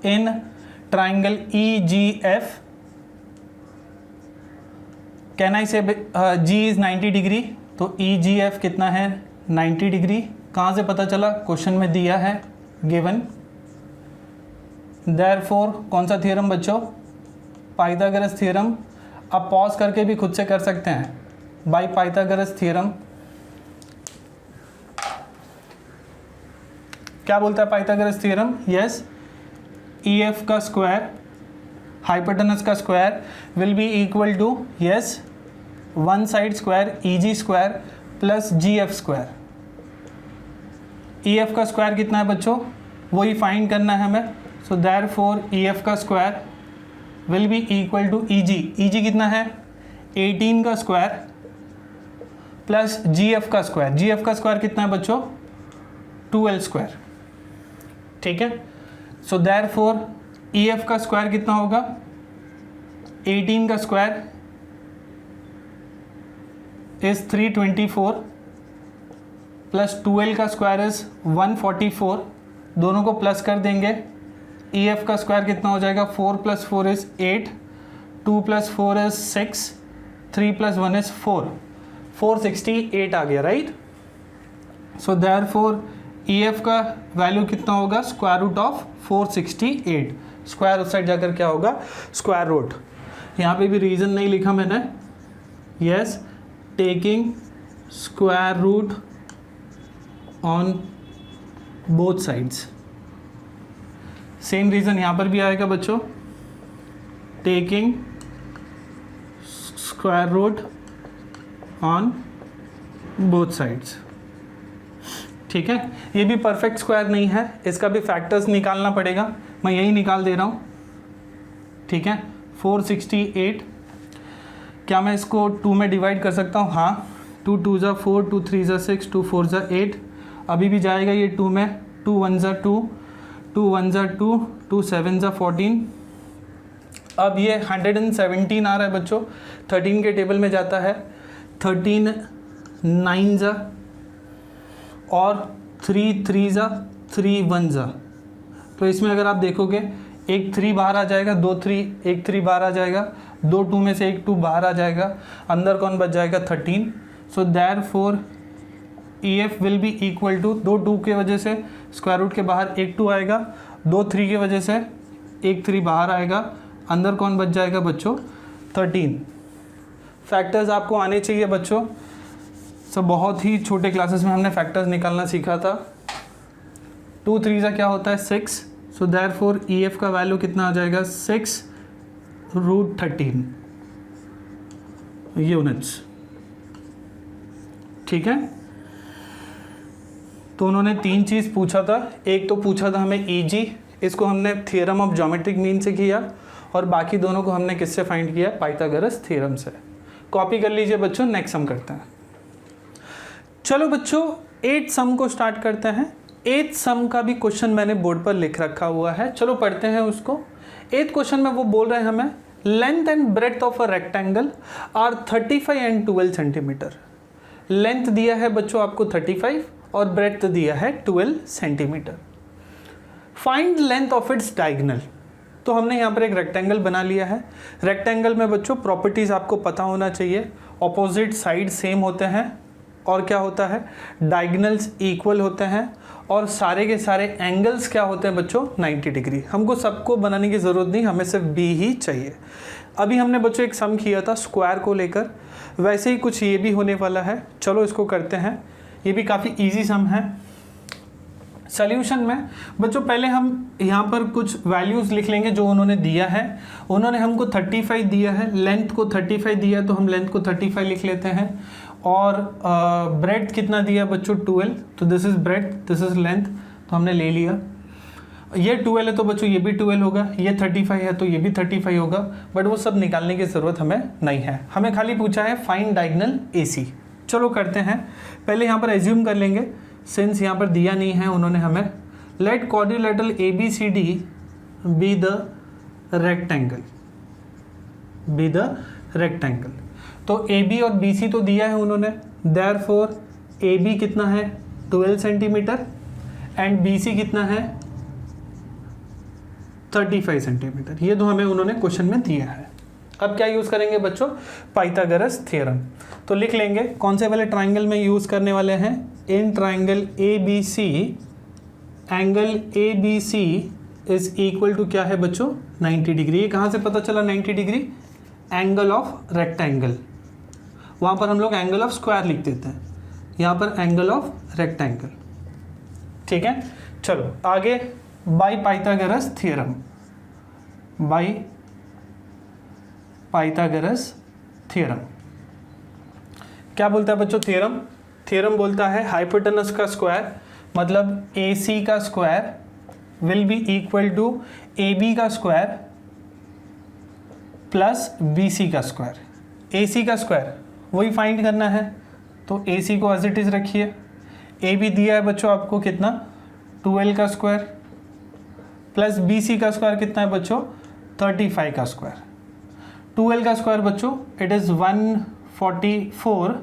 In triangle EGF can I से G इज 90 डिग्री, तो EGF कितना है 90 डिग्री। कहाँ से पता चला, क्वेश्चन में दिया है गिवन। देयरफॉर कौन सा थ्योरम बच्चों, पाइथागोरस थ्योरम। आप पॉज करके भी खुद से कर सकते हैं, बाय पाइथागोरस थ्योरम। क्या बोलता है पाइथागोरस थ्योरम, यस EF का स्क्वायर, हाइपोटेनस का square will be equal to, yes one side square EG square plus GF square. EF का स्क्वायर कितना है बच्चों, वही फाइंड करना है हमें। सो देयरफॉर EF का square will be equal to EG कितना है 18 का स्क्वायर प्लस GF का स्क्वायर। GF का स्क्वायर कितना है बच्चों 12 स्क्वायर, ठीक है। सो देयरफॉर EF का स्क्वायर कितना होगा 18 का स्क्वायर इज 324 प्लस 12 का स्क्वायर इज 144, दोनों को प्लस कर देंगे। EF का स्क्वायर कितना हो जाएगा 4 + 4 इज 8, 2 + 4 इज 6, 3 + 1 इज 4, 468 आ गया, राइट। सो देयरफॉर EF का वैल्यू कितना होगा स्क्वायर रूट ऑफ 468। स्क्वायर उस साइड जाकर क्या होगा स्क्वायर रूट। यहाँ पे भी रीज़न नहीं लिखा मैंने, yes taking square root on both sides. Same reason यहाँ पर भी आएगा बच्चों, taking square root on both sides, ठीक है। ये भी परफेक्ट स्क्वायर नहीं है, इसका भी फैक्टर्स निकालना पड़ेगा, मैं यही निकाल दे रहा हूँ, ठीक है। 468, क्या मैं इसको 2 में डिवाइड कर सकता हूँ, हाँ। 2 2 ज़ा 4, 2 3 ज़ा 6, 2 4 ज़ा 8, अभी भी जाएगा ये 2 में, 2 1 ज़ा 2, 2 1 ज़ा 2, 2 7 ज़ा 14। अब ये 117 आ रहा है बच्चों, 13 के टेबल में जाता है, 13 9 ज़ा और 3 3 ज़ा 3 1 ज़ा। तो इसमें अगर आप देखोगे एक 3 बाहर आ जाएगा, 2 3, एक 3 बाहर आ जाएगा, 2 2 में से एक 2 बाहर आ जाएगा, अंदर कौन बच जाएगा 13। So therefore EF will be equal to, 2 2 के वजह से स्क्वायर रूट के बाहर एक 2 आएगा, 2 3 की वजह से एक 3 बाहर आएगा, अंदर कौन बच जाएगा बच्चों 13। फैक्टर्स आपको आने चाहिए बच्चों, सब बहुत ही छोटे क्लासेस में हमने फैक्टर्स निकालना सीखा था। 2 3 ज़ा क्या होता है 6, सो देयरफॉर EF का वैल्यू कितना आ जाएगा 6√13 यूनिट्स, ठीक है। तो उन्होंने 3 चीज़ पूछा था, एक तो पूछा था हमें EG, इसको हमने थ्योरम ऑफ ज्योमेट्रिक मीन से किया, और बाकी दोनों को हमने किससे फाइंड किया पाइथागोरस थ्योरम से। कॉपी कर लीजिए बच्चों, नेक्स्ट सम करते हैं। चलो बच्चों 8th सम को स्टार्ट करते हैं। 8th सम का भी क्वेश्चन मैंने बोर्ड पर लिख रखा हुआ है, चलो पढ़ते हैं उसको। 8th क्वेश्चन में वो बोल रहे हैं हमें length and breadth of a rectangle are 35 and 12 centimetre. Length दिया है बच्चों आपको 35 और ब्रेड्थ दिया है 12 centimetre. Find length of its diagonal. तो हमने यहाँ पर एक रेक्टेंगल बना लिया है। रेक्टेंगल में बच्चों प्रॉपर्टीज आपको पता होना चाहिए, ऑपोजिट साइड सेम होते हैं और क्या होता है, डायगोनल्स इक्वल होते हैं और सारे के सारे एंगल्स क्या होते हैं बच्चों, 90 डिग्री। हमको सबको बनाने की ज़रूरत नहीं, हमें सिर्फ बी ही चाहिए। अभी हमने बच्चों एक सम किया था स्क्वायर को लेकर, वैसे ही कुछ ये भी होने वाला है। चलो इसको करते हैं, ये भी काफ़ी ईजी सम है। सॉल्यूशन में बच्चों पहले हम यहाँ पर कुछ वैल्यूज़ लिख लेंगे जो उन्होंने दिया है। उन्होंने हमको 35 दिया है, लेंथ को 35 दिया है तो हम लेंथ को 35 लिख लेते हैं। और ब्रेड्थ कितना दिया बच्चों, 12, तो this is breadth, this is length, तो हमने ले लिया। ये 12 है तो बच्चों ये भी 12 होगा, ये 35 है तो ये भी 35 होगा, बट वो सब निकालने की ज़रूरत हमें नहीं है। हमें खाली पूछा है फाइंड डायगोनल AC। चलो करते हैं। पहले यहाँ पर एज्यूम कर लेंगे, सिंस यहाँ पर दिया नहीं है उन्होंने हमें, let quadrilateral ABCD be the rectangle, be the rectangle. तो AB और BC तो दिया है उन्होंने, देयरफॉर AB कितना है 12 सेंटीमीटर एंड BC कितना है 35 सेंटीमीटर। ये तो हमें उन्होंने क्वेश्चन में दिया है। अब क्या यूज़ करेंगे बच्चों, पाइथागोरस थ्योरम। तो लिख लेंगे कौन से वाले ट्राइंगल में यूज़ करने वाले हैं, in triangle ABC angle ABC is equal to क्या है बच्चों, 90 डिग्री। ये कहाँ से पता चला 90 डिग्री, एंगल ऑफ रेक्टेंगल। वहाँ पर हम लोग एंगल ऑफ स्क्वायर लिख देते हैं, यहाँ पर एंगल ऑफ रेक्टेंगल। ठीक है, चलो आगे। Bye Pythagoras theorem, by Pythagoras theorem क्या बोलता है बच्चों, थ्योरम, थ्योरम बोलता है हाइपोटेनस का स्क्वायर मतलब AC का square will be equal to AB का स्क्वायर प्लस BC का स्क्वायर। AC का स्क्वायर वही फाइंड करना है, तो AC को एज इट इज रखिए। AB दिया है बच्चों आपको कितना, 12 का स्क्वायर प्लस BC का स्क्वायर कितना है बच्चों, 35 का स्क्वायर। 12 का स्क्वायर बच्चों it is 144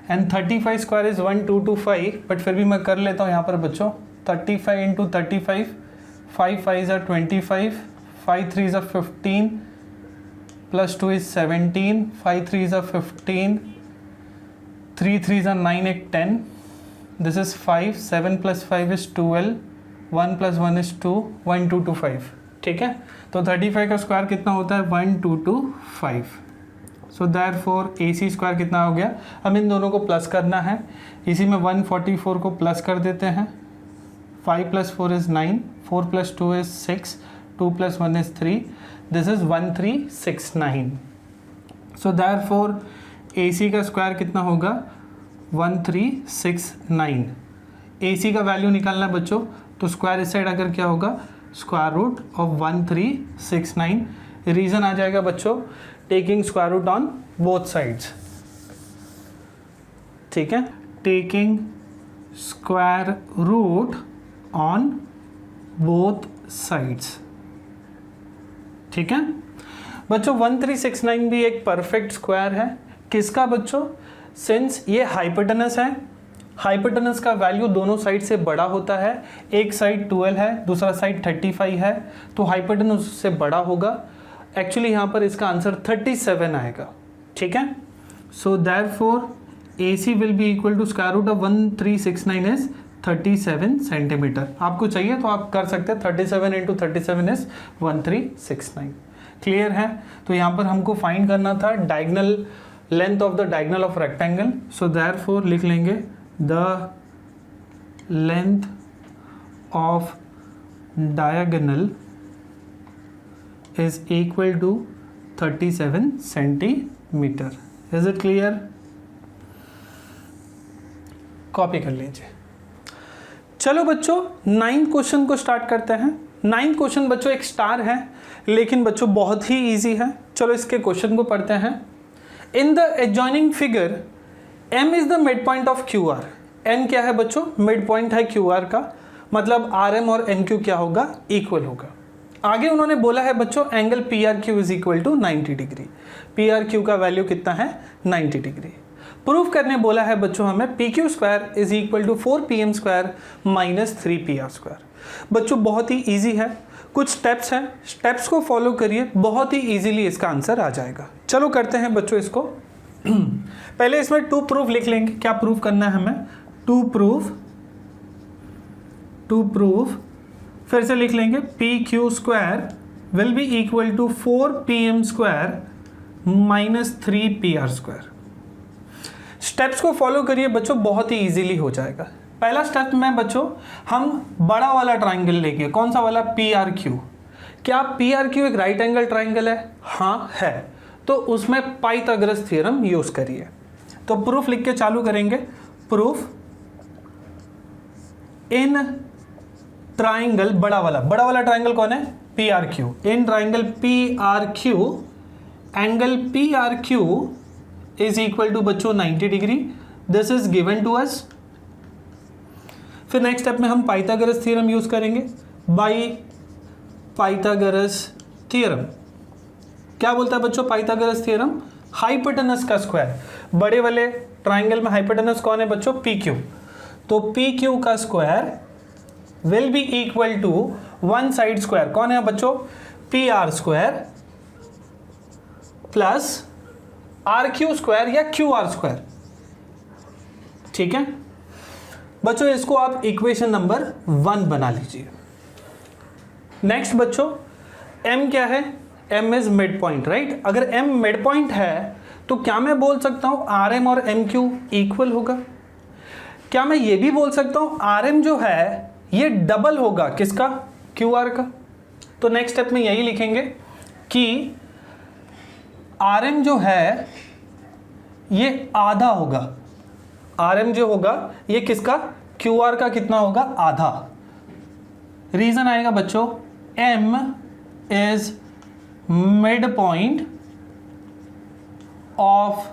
and 35 square is 1225, but फिर भी मैं कर लेता हूँ यहाँ पर बच्चों, 35 into 35, 5 5 are 25, 5 3 are 15 plus 2 is 17, 5 3 are 15, 3 3 are 9 8 10, this is 5, 7 plus 5 is 12, 1 plus 1 is 2, 1225। ठीक है, तो 35 का स्क्वायर कितना होता है 1225। सो देयरफॉर AC स्क्वायर कितना हो गया, हम इन दोनों को प्लस करना है, इसी में 144 को प्लस कर देते हैं। 5 plus 4 is 9, 4 plus 2 is 6, 2 plus 1 is 3, this is 1369। So therefore AC का स्क्वायर कितना होगा 1369। AC का वैल्यू निकालना है बच्चों, तो स्क्वायर इस साइड अगर क्या होगा, स्क्वायर रूट ऑफ 1369। रीजन आ जाएगा बच्चों, taking square root on both sides. ठीक है, taking square root on both sides. ठीक है बच्चों, 1369 भी एक परफेक्ट स्क्वायर है। किसका बच्चों, सिंस ये हाइपोटेनस है, हाइपोटेनस का वैल्यू दोनों साइड से बड़ा होता है। एक साइड 12 है, दूसरा साइड 35 है, तो हाइपोटेनस उससे बड़ा होगा। एक्चुअली यहाँ पर इसका आंसर 37 आएगा। ठीक है, so therefore AC will be equal to square root of 1369 is 37 centimetre. आपको चाहिए तो आप कर सकते हैं, 37 इंटू 37 इज 1369। क्लियर है, तो यहाँ पर हमको फाइंड करना था diagonal length of the diagonal of rectangle. So therefore लिख लेंगे the length of diagonal is equal to 37 centimetre. Is it clear, copy कर लीजिए। चलो बच्चों 9th क्वेश्चन को स्टार्ट करते हैं। 9th क्वेश्चन बच्चों एक स्टार है, लेकिन बच्चों बहुत ही इजी है। चलो इसके क्वेश्चन को पढ़ते हैं। In the adjoining figure M is the mid point of QR। M क्या है बच्चों, मिड पॉइंट है QR का, मतलब RM और NQ क्या होगा, इक्वल होगा। आगे उन्होंने बोला है बच्चों angle P R Q is equal to 90 degree. P R Q का वैल्यू कितना है 90 डिग्री। प्रूफ करने बोला है बच्चों हमें P Q square is equal to 4pm square minus 3pr square. बच्चों बहुत ही ईजी है, कुछ स्टेप्स हैं, स्टेप्स को फॉलो करिए, बहुत ही ईजिली इसका आंसर आ जाएगा। चलो करते हैं बच्चों इसको। पहले इसमें टू प्रूफ लिख लेंगे। क्या प्रूफ करना है हमें? टू प्रूफ फिर से लिख लेंगे P Q square will be equal to 4pm square minus 3pr square. Steps को फॉलो करिए बच्चों, बहुत ही इजीली हो जाएगा। पहला स्टेप में बच्चों हम बड़ा वाला ट्राइंगल लेंगे। कौन सा वाला? P R Q. क्या पी आर क्यू एक राइट एंगल ट्राइंगल है? हाँ है। तो उसमें पाइथागोरस थ्योरम यूज करिए। तो प्रूफ लिख के चालू करेंगे। प्रूफ इन ट्राइंगल, बड़ा वाला ट्राइंगल कौन है? P R Q. In triangle P R Q, angle P R Q is equal to बच्चों 90 degree. This is given to us. फिर नेक्स्ट स्टेप में हम पाइथागोरस थ्योरम यूज करेंगे। बाय पाइथागोरस थ्योरम क्या बोलता है बच्चों? पाइथागोरस थ्योरम हाइपोटेनस का स्क्वायर। बड़े वाले ट्राइंगल में हाइपोटेनस कौन है बच्चों? P Q. तो पी क्यू का square will be equal to one side square. कौन है बच्चों? P R square plus R Q square या क्यू आर स्क्वायर। ठीक है बच्चों, इसको आप इक्वेशन नंबर 1 बना लीजिए। नेक्स्ट बच्चों m क्या है? m is mid point, right. अगर m मिड पॉइंट है तो क्या मैं बोल सकता हूं rm और mq इक्वल होगा? क्या मैं ये भी बोल सकता हूं rm जो है ये डबल होगा किसका? qr का। तो नेक्स्ट स्टेप में यही लिखेंगे कि rm जो है ये आधा होगा। rm जो होगा ये किसका? qr का कितना होगा? आधा। रीजन आएगा बच्चों m is mid point of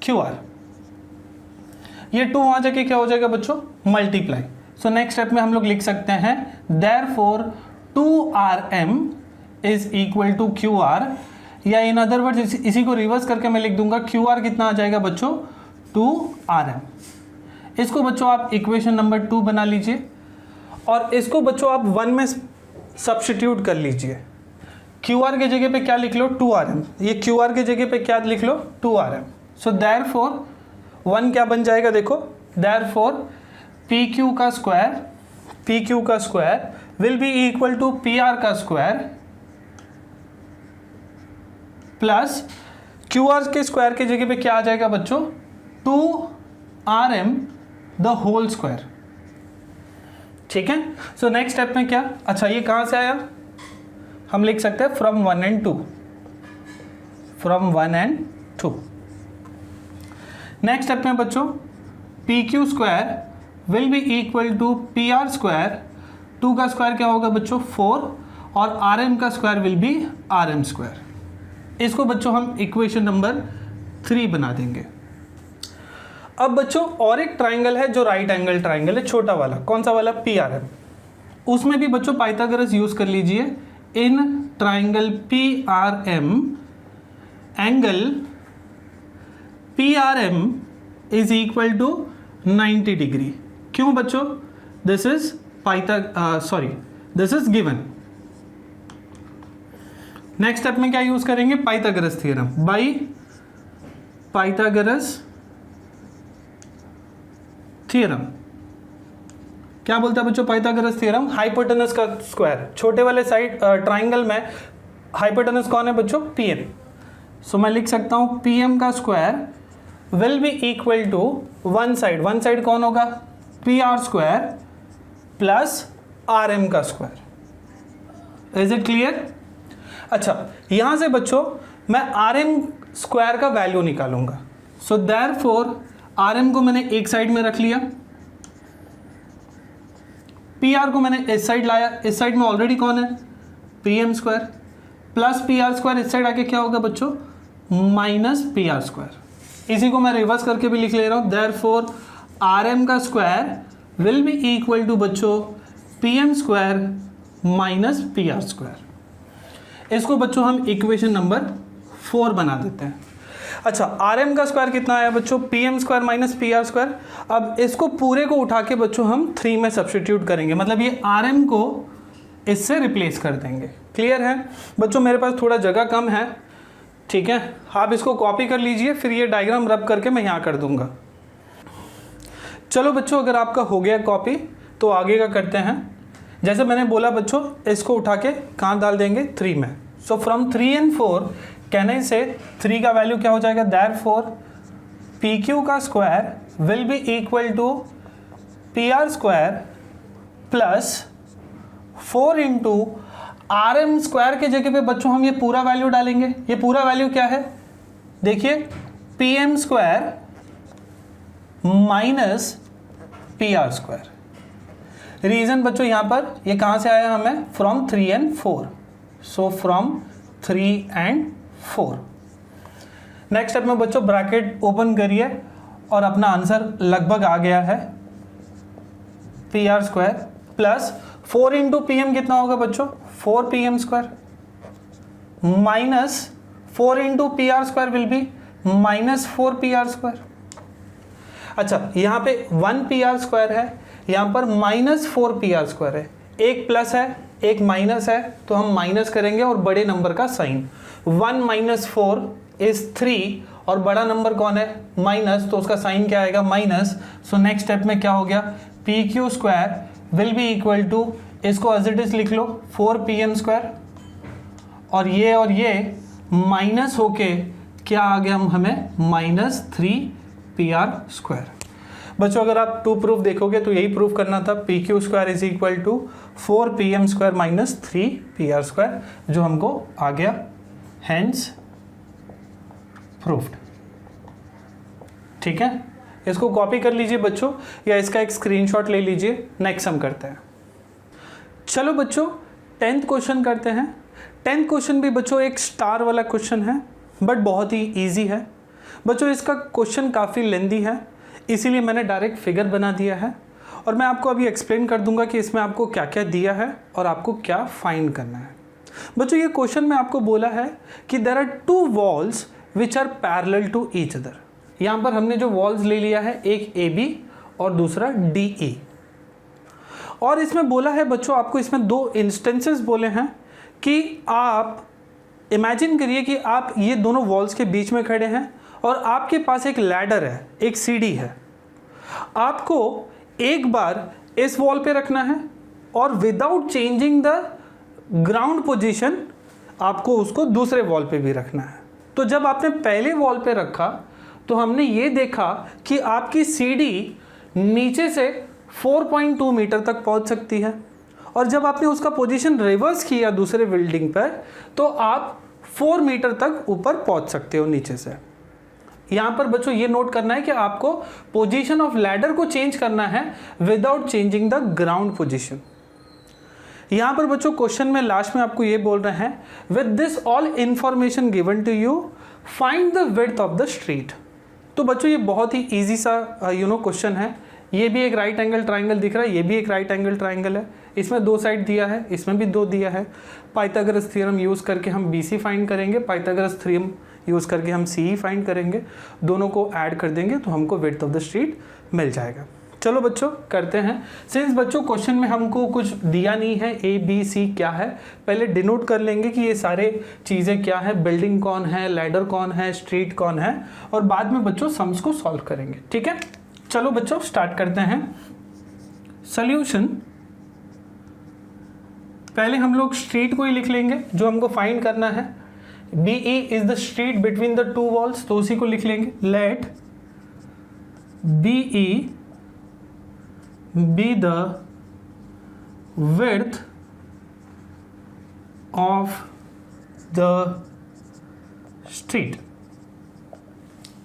qr। ये 2 वहां जाके क्या हो जाएगा बच्चों? मल्टीप्लाई। सो नेक्स्ट स्टेप में हम लोग लिख सकते हैं therefore 2rm is equal to qr, या इन अदर वर्ड्स इसी को रिवर्स करके मैं लिख दूंगा qr कितना आ जाएगा बच्चों? 2rm। इसको बच्चों आप इक्वेशन नंबर 2 बना लीजिए और इसको बच्चों आप 1 में सब्स्टिट्यूट कर लीजिए। qr के जगह पे क्या लिख लो? 2rm। ये qr के जगह पे क्या लिख लो? 2rm। सो देयरफॉर 1 क्या बन जाएगा? देखो देयरफॉर pq का square will be equal to pr का स्क्वायर प्लस qr के स्क्वायर के जगह पे क्या आ जाएगा बच्चों? 2rm the whole square. ठीक है। सो नेक्स्ट स्टेप में क्या? अच्छा ये कहां से आया? हम लिख सकते हैं फ्रॉम 1 and 2। नेक्स्ट स्टेप में बच्चों P Q square will be equal to P R square. 2 का स्क्वायर क्या होगा बच्चों? 4 और आर एम का square will be R M square. इसको बच्चों हम इक्वेशन नंबर 3 बना देंगे। अब बच्चों और एक ट्राइंगल है जो राइट एंगल ट्राइंगल है, छोटा वाला। कौन सा वाला? P R M. उसमें भी बच्चों पाइथागोरस यूज कर लीजिए। In triangle P R M, angle P R M is equal to 90 degree. क्यों बच्चों? This is this is given. Next step में क्या यूज करेंगे? Pythagoras theorem. By Pythagoras theorem क्या बोलता है बच्चों? पाइथागोरस थ्योरम हाइपोटेनस का स्क्वायर। छोटे वाले साइड ट्राइंगल में हाइपोटेनस कौन है बच्चों? pm। सो मैं लिख सकता हूं pm का square will be equal to one side कौन होगा? pr स्क्वायर प्लस rm का स्क्वायर। Is it clear? अच्छा यहां से बच्चों मैं rm स्क्वायर का वैल्यू निकालूंगा। सो देयरफॉर rm को मैंने एक साइड में रख लिया, pr को मैंने इस साइड लाया। इस साइड में ऑलरेडी कौन है? pm square plus pr square. इस साइड आके क्या होगा बच्चों? Minus pr square. इसी को मैं रिवर्स करके भी लिख ले रहा हूं। देयरफॉर rm का square will be equal to बच्चों pm square minus P R square. इसको बच्चों हम इक्वेशन नंबर 4 बना देते हैं। अच्छा, आर एम का स्क्वायर कितना आया बच्चों? P M square minus P R square. अब इसको पूरे को उठा के बच्चों हम 3 में सब्सटीट्यूट करेंगे, मतलब ये आर एम को इससे रिप्लेस कर देंगे। क्लियर है बच्चों? मेरे पास थोड़ा जगह कम है, ठीक है, आप इसको कॉपी कर लीजिए, फिर ये डायग्राम रब करके मैं यहाँ कर दूंगा। चलो बच्चों, अगर आपका हो गया कॉपी तो आगे का करते हैं। जैसे मैंने बोला बच्चों, इसको उठा के कहाँ डाल देंगे? 3 में। So from 3 and 4 can I say 3 का वैल्यू क्या हो जाएगा? देयरफॉर पी क्यू का square will be equal to P R square plus 4 into R M square के जगह पे बच्चों हम ये पूरा वैल्यू डालेंगे। ये पूरा वैल्यू क्या है? देखिए, P M square minus P R square. Reason बच्चों यहां पर ये कहां से आया हमें? From 3 and 4। So from 3 and 4। Next step में बच्चों ब्रैकेट ओपन करिए और अपना आंसर लगभग आ गया है। P R square plus 4 into P M कितना होगा बच्चों? 4 P M square minus 4 into P R square will be minus 4 P R square. अच्छा, यहाँ पे 1 पी आर स्क्वायर है, यहाँ पर माइनस 4 पी आर स्क्वायर है। एक प्लस है, एक माइनस है, तो हम माइनस करेंगे और बड़े नंबर का साइन। 1 माइनस 4 इज 3 और बड़ा नंबर कौन है? माइनस, तो उसका साइन क्या आएगा? माइनस। सो नेक्स्ट स्टेप में क्या हो गया? P Q square will be equal to, इसको एज इट इज लिख लो, 4 पी एम स्क्वायर, और ये माइनस होके क्या आ गया हमें? Minus 3 P R square. बच्चों अगर आप 2 प्रूफ देखोगे तो यही प्रूफ करना था, P Q square is equal to 4 P M square minus 3 P R square, जो हमको आ गया, हेंस प्रूफ्ड। ठीक है, इसको कॉपी कर लीजिए बच्चों, या इसका एक स्क्रीनशॉट ले लीजिए। नेक्स्ट हम करते हैं। चलो बच्चों 10th क्वेश्चन करते हैं। 10th क्वेश्चन भी बच्चों एक स्टार वाला क्वेश्चन है, बट बहुत ही इजी है बच्चों। इसका क्वेश्चन काफ़ी लेंदी है, इसीलिए मैंने डायरेक्ट फिगर बना दिया है, और मैं आपको अभी एक्सप्लेन कर दूंगा कि इसमें आपको क्या क्या दिया है और आपको क्या फाइंड करना है। बच्चों ये क्वेश्चन में आपको बोला है कि there are 2 walls which are parallel to each other. यहाँ पर हमने जो वॉल्स ले लिया है, एक ए बी और दूसरा डी ई, और इसमें बोला है बच्चों, आपको इसमें 2 इंस्टेंसेस बोले हैं कि आप इमेजिन करिए कि आप ये दोनों वॉल्स के बीच में खड़े हैं और आपके पास एक लैडर है, एक सीढ़ी है। आपको एक बार इस वॉल पे रखना है और without changing the ground position आपको उसको दूसरे वॉल पे भी रखना है। तो जब आपने पहले वॉल पे रखा तो हमने ये देखा कि आपकी सीढ़ी नीचे से 4.2 मीटर तक पहुंच सकती है, और जब आपने उसका पोजीशन रिवर्स किया दूसरे बिल्डिंग पर तो आप 4 मीटर तक ऊपर पहुंच सकते हो नीचे से। यहाँ पर बच्चों ये नोट करना है कि आपको पोजीशन ऑफ लैडर को चेंज करना है without changing the ground position. यहाँ पर बच्चों क्वेश्चन में लास्ट में आपको ये बोल रहे हैं, with this all information given to you find the width of the street. तो बच्चों ये बहुत ही ईजी सा क्वेश्चन है। ये भी एक राइट एंगल ट्राइंगल दिख रहा है, ये भी एक राइट एंगल ट्राइंगल है, इसमें 2 साइड दिया है, इसमें भी 2 दिया है। पाइथागोरस थ्योरम यूज़ करके हम BC फाइंड करेंगे, पाइथागोरस थ्योरम यूज़ करके हम CE फाइंड करेंगे, दोनों को ऐड कर देंगे तो हमको विड्थ ऑफ द स्ट्रीट मिल जाएगा। चलो बच्चों करते हैं। सिंस बच्चों क्वेश्चन में हमको कुछ दिया नहीं है, ABC क्या है, पहले डिनोट कर लेंगे कि ये सारे चीज़ें क्या है, बिल्डिंग कौन है, लैडर कौन है, स्ट्रीट कौन है, और बाद में बच्चों सम्स को सॉल्व करेंगे। ठीक है, चलो बच्चों स्टार्ट करते हैं। सॉल्यूशन, पहले हम लोग स्ट्रीट को ही लिख लेंगे जो हमको फाइंड करना है। BE is the street between the 2 walls, तो उसी को लिख लेंगे। Let BE be the width of the street.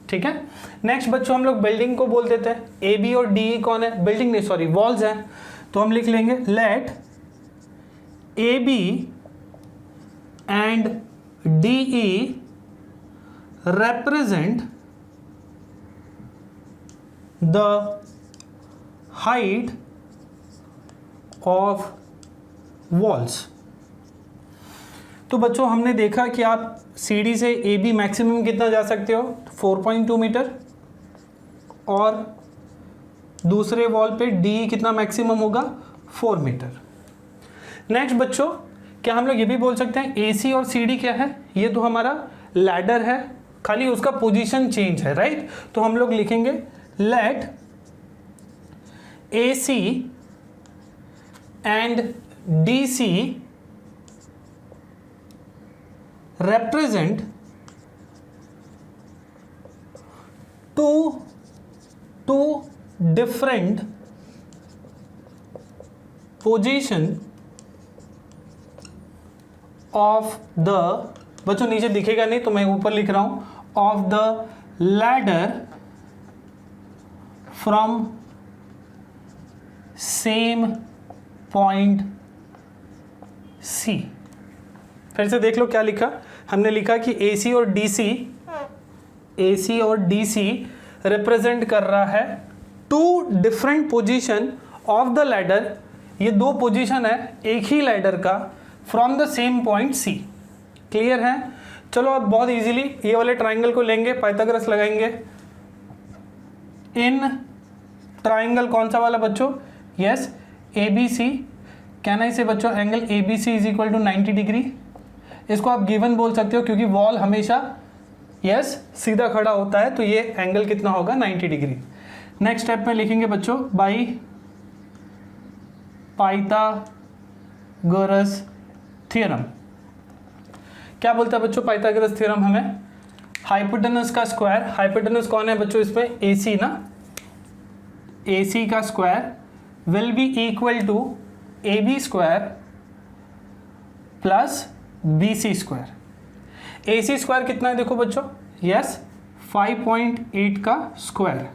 ठीक है, नेक्स्ट बच्चों हम लोग बिल्डिंग को बोल देते हैं। AB और DE कौन है? बिल्डिंग नहीं, सॉरी वॉल्स हैं, तो हम लिख लेंगे let AB and DE represent the height of वॉल्स। तो बच्चों हमने देखा कि आप सीढ़ी से ए बी मैक्सिमम कितना जा सकते हो, 4.2 मीटर, और दूसरे वॉल पे डी कितना मैक्सिमम होगा, 4 मीटर। नेक्स्ट बच्चों, क्या हम लोग ये भी बोल सकते हैं ए सी और सी डी क्या है, ये तो हमारा लैडर है, खाली उसका पोजीशन चेंज है, राइट। तो हम लोग लिखेंगे let A C and D C represent two different position of the, बच्चों नीचे दिखेगा नहीं तो मैं ऊपर लिख रहा हूं, of the ladder from same point C। फिर से देख लो क्या लिखा, हमने लिखा कि AC और DC रिप्रेजेंट कर रहा है two different position of the ladder, ये दो पोजीशन है एक ही लैडर का, from the same point C। Clear है। चलो अब बहुत इजीली ये वाले ट्राइंगल को लेंगे, पाइथागोरस लगाएंगे। इन ट्राइंगल कौन सा वाला बच्चों, यस ABC, कहना इसे बच्चों angle ABC is equal to 90 degree. इसको आप गिवन बोल सकते हो क्योंकि वॉल हमेशा यस सीधा खड़ा होता है, तो ये एंगल कितना होगा, 90 डिग्री। नेक्स्ट स्टेप में लिखेंगे बच्चों बाई पाइथागोरस थ्योरम। क्या बोलता है बच्चों पाइथागोरस थ्योरम हमें, हाइपोटेनस का स्क्वायर, हाइपोटेनस कौन है बच्चों इसमें, AC ना, AC का square will be equal to AB square plus BC square. AC square कितना है देखो बच्चों, यस 5.8 का square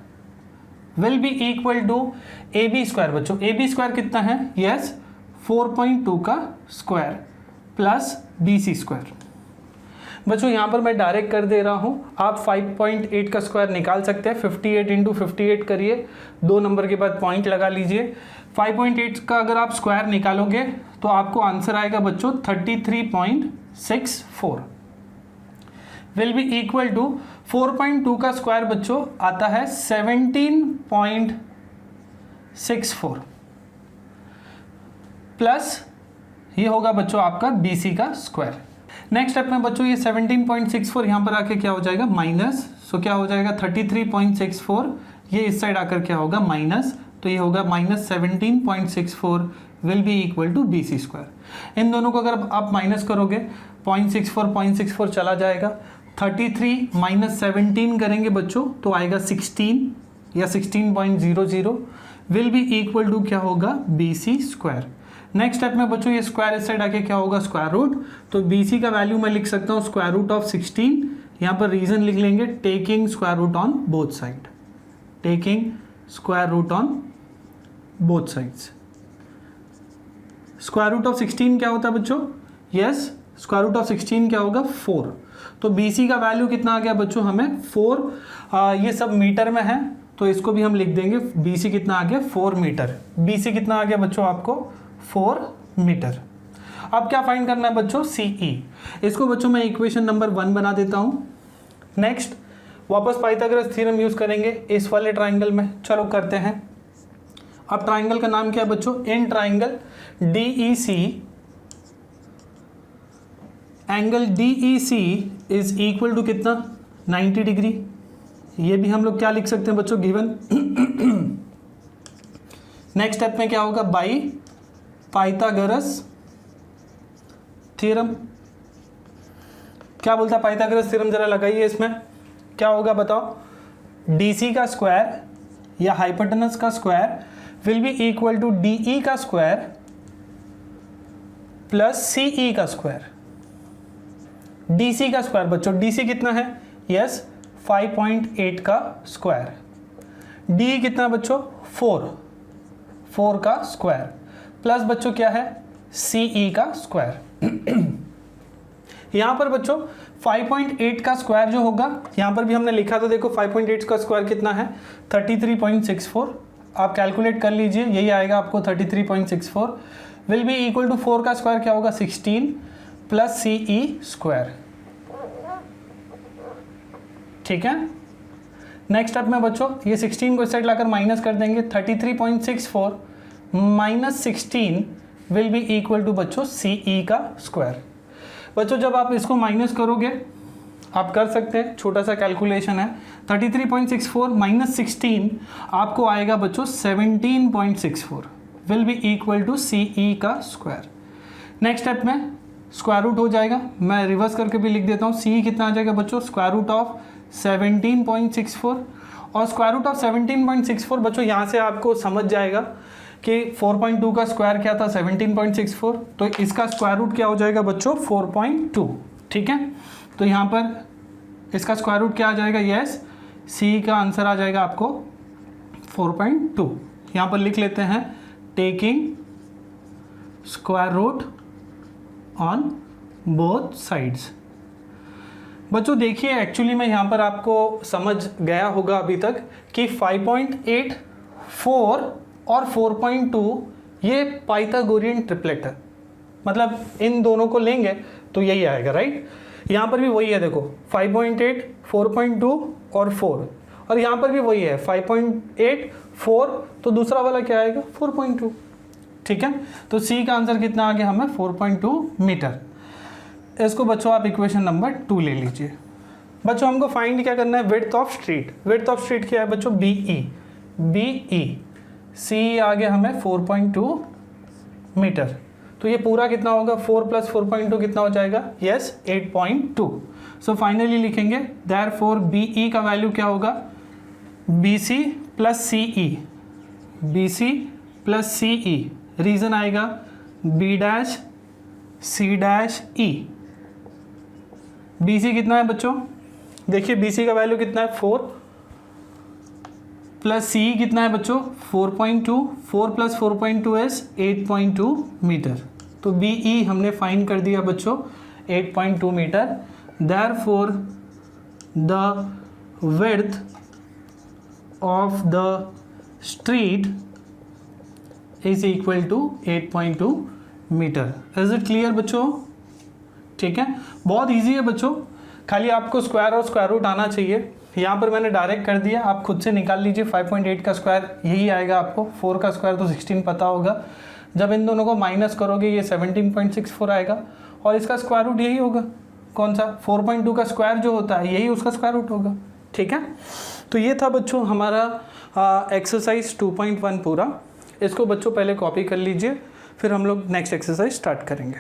will be equal to AB square. बच्चों AB स्क्वायर कितना है, यस 4.2 का स्क्वायर प्लस BC स्क्वायर। बच्चों यहाँ पर मैं डायरेक्ट कर दे रहा हूँ, आप 5.8 का स्क्वायर निकाल सकते हैं, 58 इंटू 58 करिए, 2 नंबर के बाद पॉइंट लगा लीजिए। 5.8 का अगर आप स्क्वायर निकालोगे तो आपको आंसर आएगा बच्चों 33.64 विल बी इक्वल टू 4.2 का स्क्वायर बच्चों आता है 17.64 प्लस ये होगा बच्चों आपका BC का स्क्वायर। नेक्स्ट स्टेप में बच्चों ये 17.64 यहाँ पर आके क्या हो जाएगा माइनस, सो क्या हो जाएगा 33.64, ये इस साइड आकर क्या होगा माइनस, तो ये होगा minus 17.64 will be equal to BC square. इन दोनों को अगर आप माइनस करोगे 0.64 चला जाएगा, 33 माइनस 17 करेंगे बच्चों तो आएगा 16 या 16.00 विल बी इक्वल टू क्या होगा BC स्क्वायर। नेक्स्ट स्टेप में बच्चों ये स्क्वायर इस साइड आके क्या होगा स्क्वायर रूट, तो BC का वैल्यू मैं लिख सकता हूँ स्क्वायर रूट ऑफ 16, यहाँ पर रीजन लिख लेंगे taking square root on both side, taking square root on both sides. Square root of 16 क्या होता है बच्चों, यस स्क्वायर रूट ऑफ 16 क्या होगा 4, तो BC का वैल्यू कितना आ गया बच्चों हमें 4, ये सब मीटर में है तो इसको भी हम लिख देंगे, BC कितना आ गया 4 मीटर, BC कितना आ गया बच्चों आपको 4 मीटर। अब क्या फाइंड करना है बच्चों CE, इसको बच्चों मैं इक्वेशन नंबर 1 बना देता हूँ। नेक्स्ट वापस पाइथागोरस थ्योरम यूज करेंगे इस वाले ट्राइंगल में, चलो करते हैं। अब ट्राइंगल का नाम क्या है बच्चों, in triangle DEC, angle DEC is equal to कितना 90 डिग्री, ये भी हम लोग क्या लिख सकते हैं बच्चों गिवन। नेक्स्ट स्टेप में क्या होगा बाई पाइथागोरस थ्योरम। क्या बोलता है पाइथागोरस थ्योरम, जरा लगाइए इसमें क्या होगा बताओ, DC का स्क्वायर या हाइपोटेनस का square will be equal to DE का स्क्वायर प्लस CE का स्क्वायर। DC का स्क्वायर बच्चों, DC कितना है, यस 5.8 का स्क्वायर, DE कितना बच्चों 4 का स्क्वायर प्लस बच्चों क्या है CE का स्क्वायर। यहां पर बच्चों 5.8 का स्क्वायर जो होगा, यहां पर भी हमने लिखा था देखो 5.8 का स्क्वायर कितना है 33.64 आप कैलकुलेट कर लीजिए, यही आएगा आपको 33.64 विल बी इक्वल टू 4 का स्क्वायर क्या होगा 16 प्लस CE स्क्वायर। ठीक है, नेक्स्ट स्टेप में बच्चों ये 16 को इस साइड लाकर माइनस कर देंगे, 33.64 minus 16 will be equal to बच्चों CE का स्क्वायर। बच्चों जब आप इसको माइनस करोगे आप कर सकते हैं, छोटा सा कैलकुलेशन है, 33.64 माइनस 16 आपको आएगा बच्चों 17.64 will be equal to CE का स्क्वायर। नेक्स्ट स्टेप में स्क्वायर रूट हो जाएगा, मैं रिवर्स करके भी लिख देता हूँ, CE कितना आ जाएगा बच्चों स्क्वायर रूट ऑफ 17.64 और स्क्वायर रूट ऑफ 17.64 बच्चों यहाँ से आपको समझ जाएगा कि 4.2 का स्क्वायर क्या था 17.64, तो इसका स्क्वायर रूट क्या हो जाएगा बच्चों 4.2। ठीक है, तो यहाँ पर इसका स्क्वायर रूट क्या आ जाएगा, यस CE का आंसर आ जाएगा आपको 4.2। यहाँ पर लिख लेते हैं taking square root on both sides. बच्चों देखिए एक्चुअली में यहाँ पर आपको समझ गया होगा अभी तक कि 5.8, 4 और 4.2 ये पाइथागोरियन ट्रिपलेट है, मतलब इन दोनों को लेंगे तो यही आएगा, राइट। यहाँ पर भी वही है, देखो 5.8, 4.2 और 4, और यहाँ पर भी वही है 5.8, 4, तो दूसरा वाला क्या आएगा 4.2। ठीक है, तो C का आंसर कितना आ गया हमें 4.2 मीटर। इसको बच्चों आप इक्वेशन नंबर 2 ले लीजिए। बच्चों हमको फाइंड क्या करना है, width of street. Width of street क्या है बच्चों BE, CE आ गया हमें 4.2 मीटर, तो ये पूरा कितना होगा 4 प्लस 4.2 कितना हो जाएगा, यस 8.2। सो फाइनली लिखेंगे देयरफॉर BE का वैल्यू क्या होगा BC plus CE, BC plus CE, reason आएगा B dash C dash E। BC कितना है बच्चों, देखिए BC का वैल्यू कितना है 4 प्लस CE कितना है बच्चों 4.2, 4 प्लस 4.2 इज 8.2 मीटर, तो BE हमने फाइंड कर दिया बच्चों 8.2 metre. Therefore the width of the street is equal to 8.2 metre. Is it clear बच्चों? ठीक है, बहुत इजी है बच्चों, खाली आपको स्क्वायर और स्क्वायर रूट आना चाहिए। यहाँ पर मैंने डायरेक्ट कर दिया, आप खुद से निकाल लीजिए। 5.8 का स्क्वायर यही आएगा आपको, 4 का स्क्वायर तो 16 पता होगा। जब इन दोनों को माइनस करोगे ये 17.64 आएगा, और इसका स्क्वायर रूट यही होगा, कौन सा 4.2 का स्क्वायर जो होता है यही उसका स्क्वायर रूट होगा। ठीक है, तो ये था बच्चों हमारा एक्सरसाइज 2.1 पूरा। इसको बच्चों पहले कॉपी कर लीजिए, फिर हम लोग नेक्स्ट एक्सरसाइज स्टार्ट करेंगे।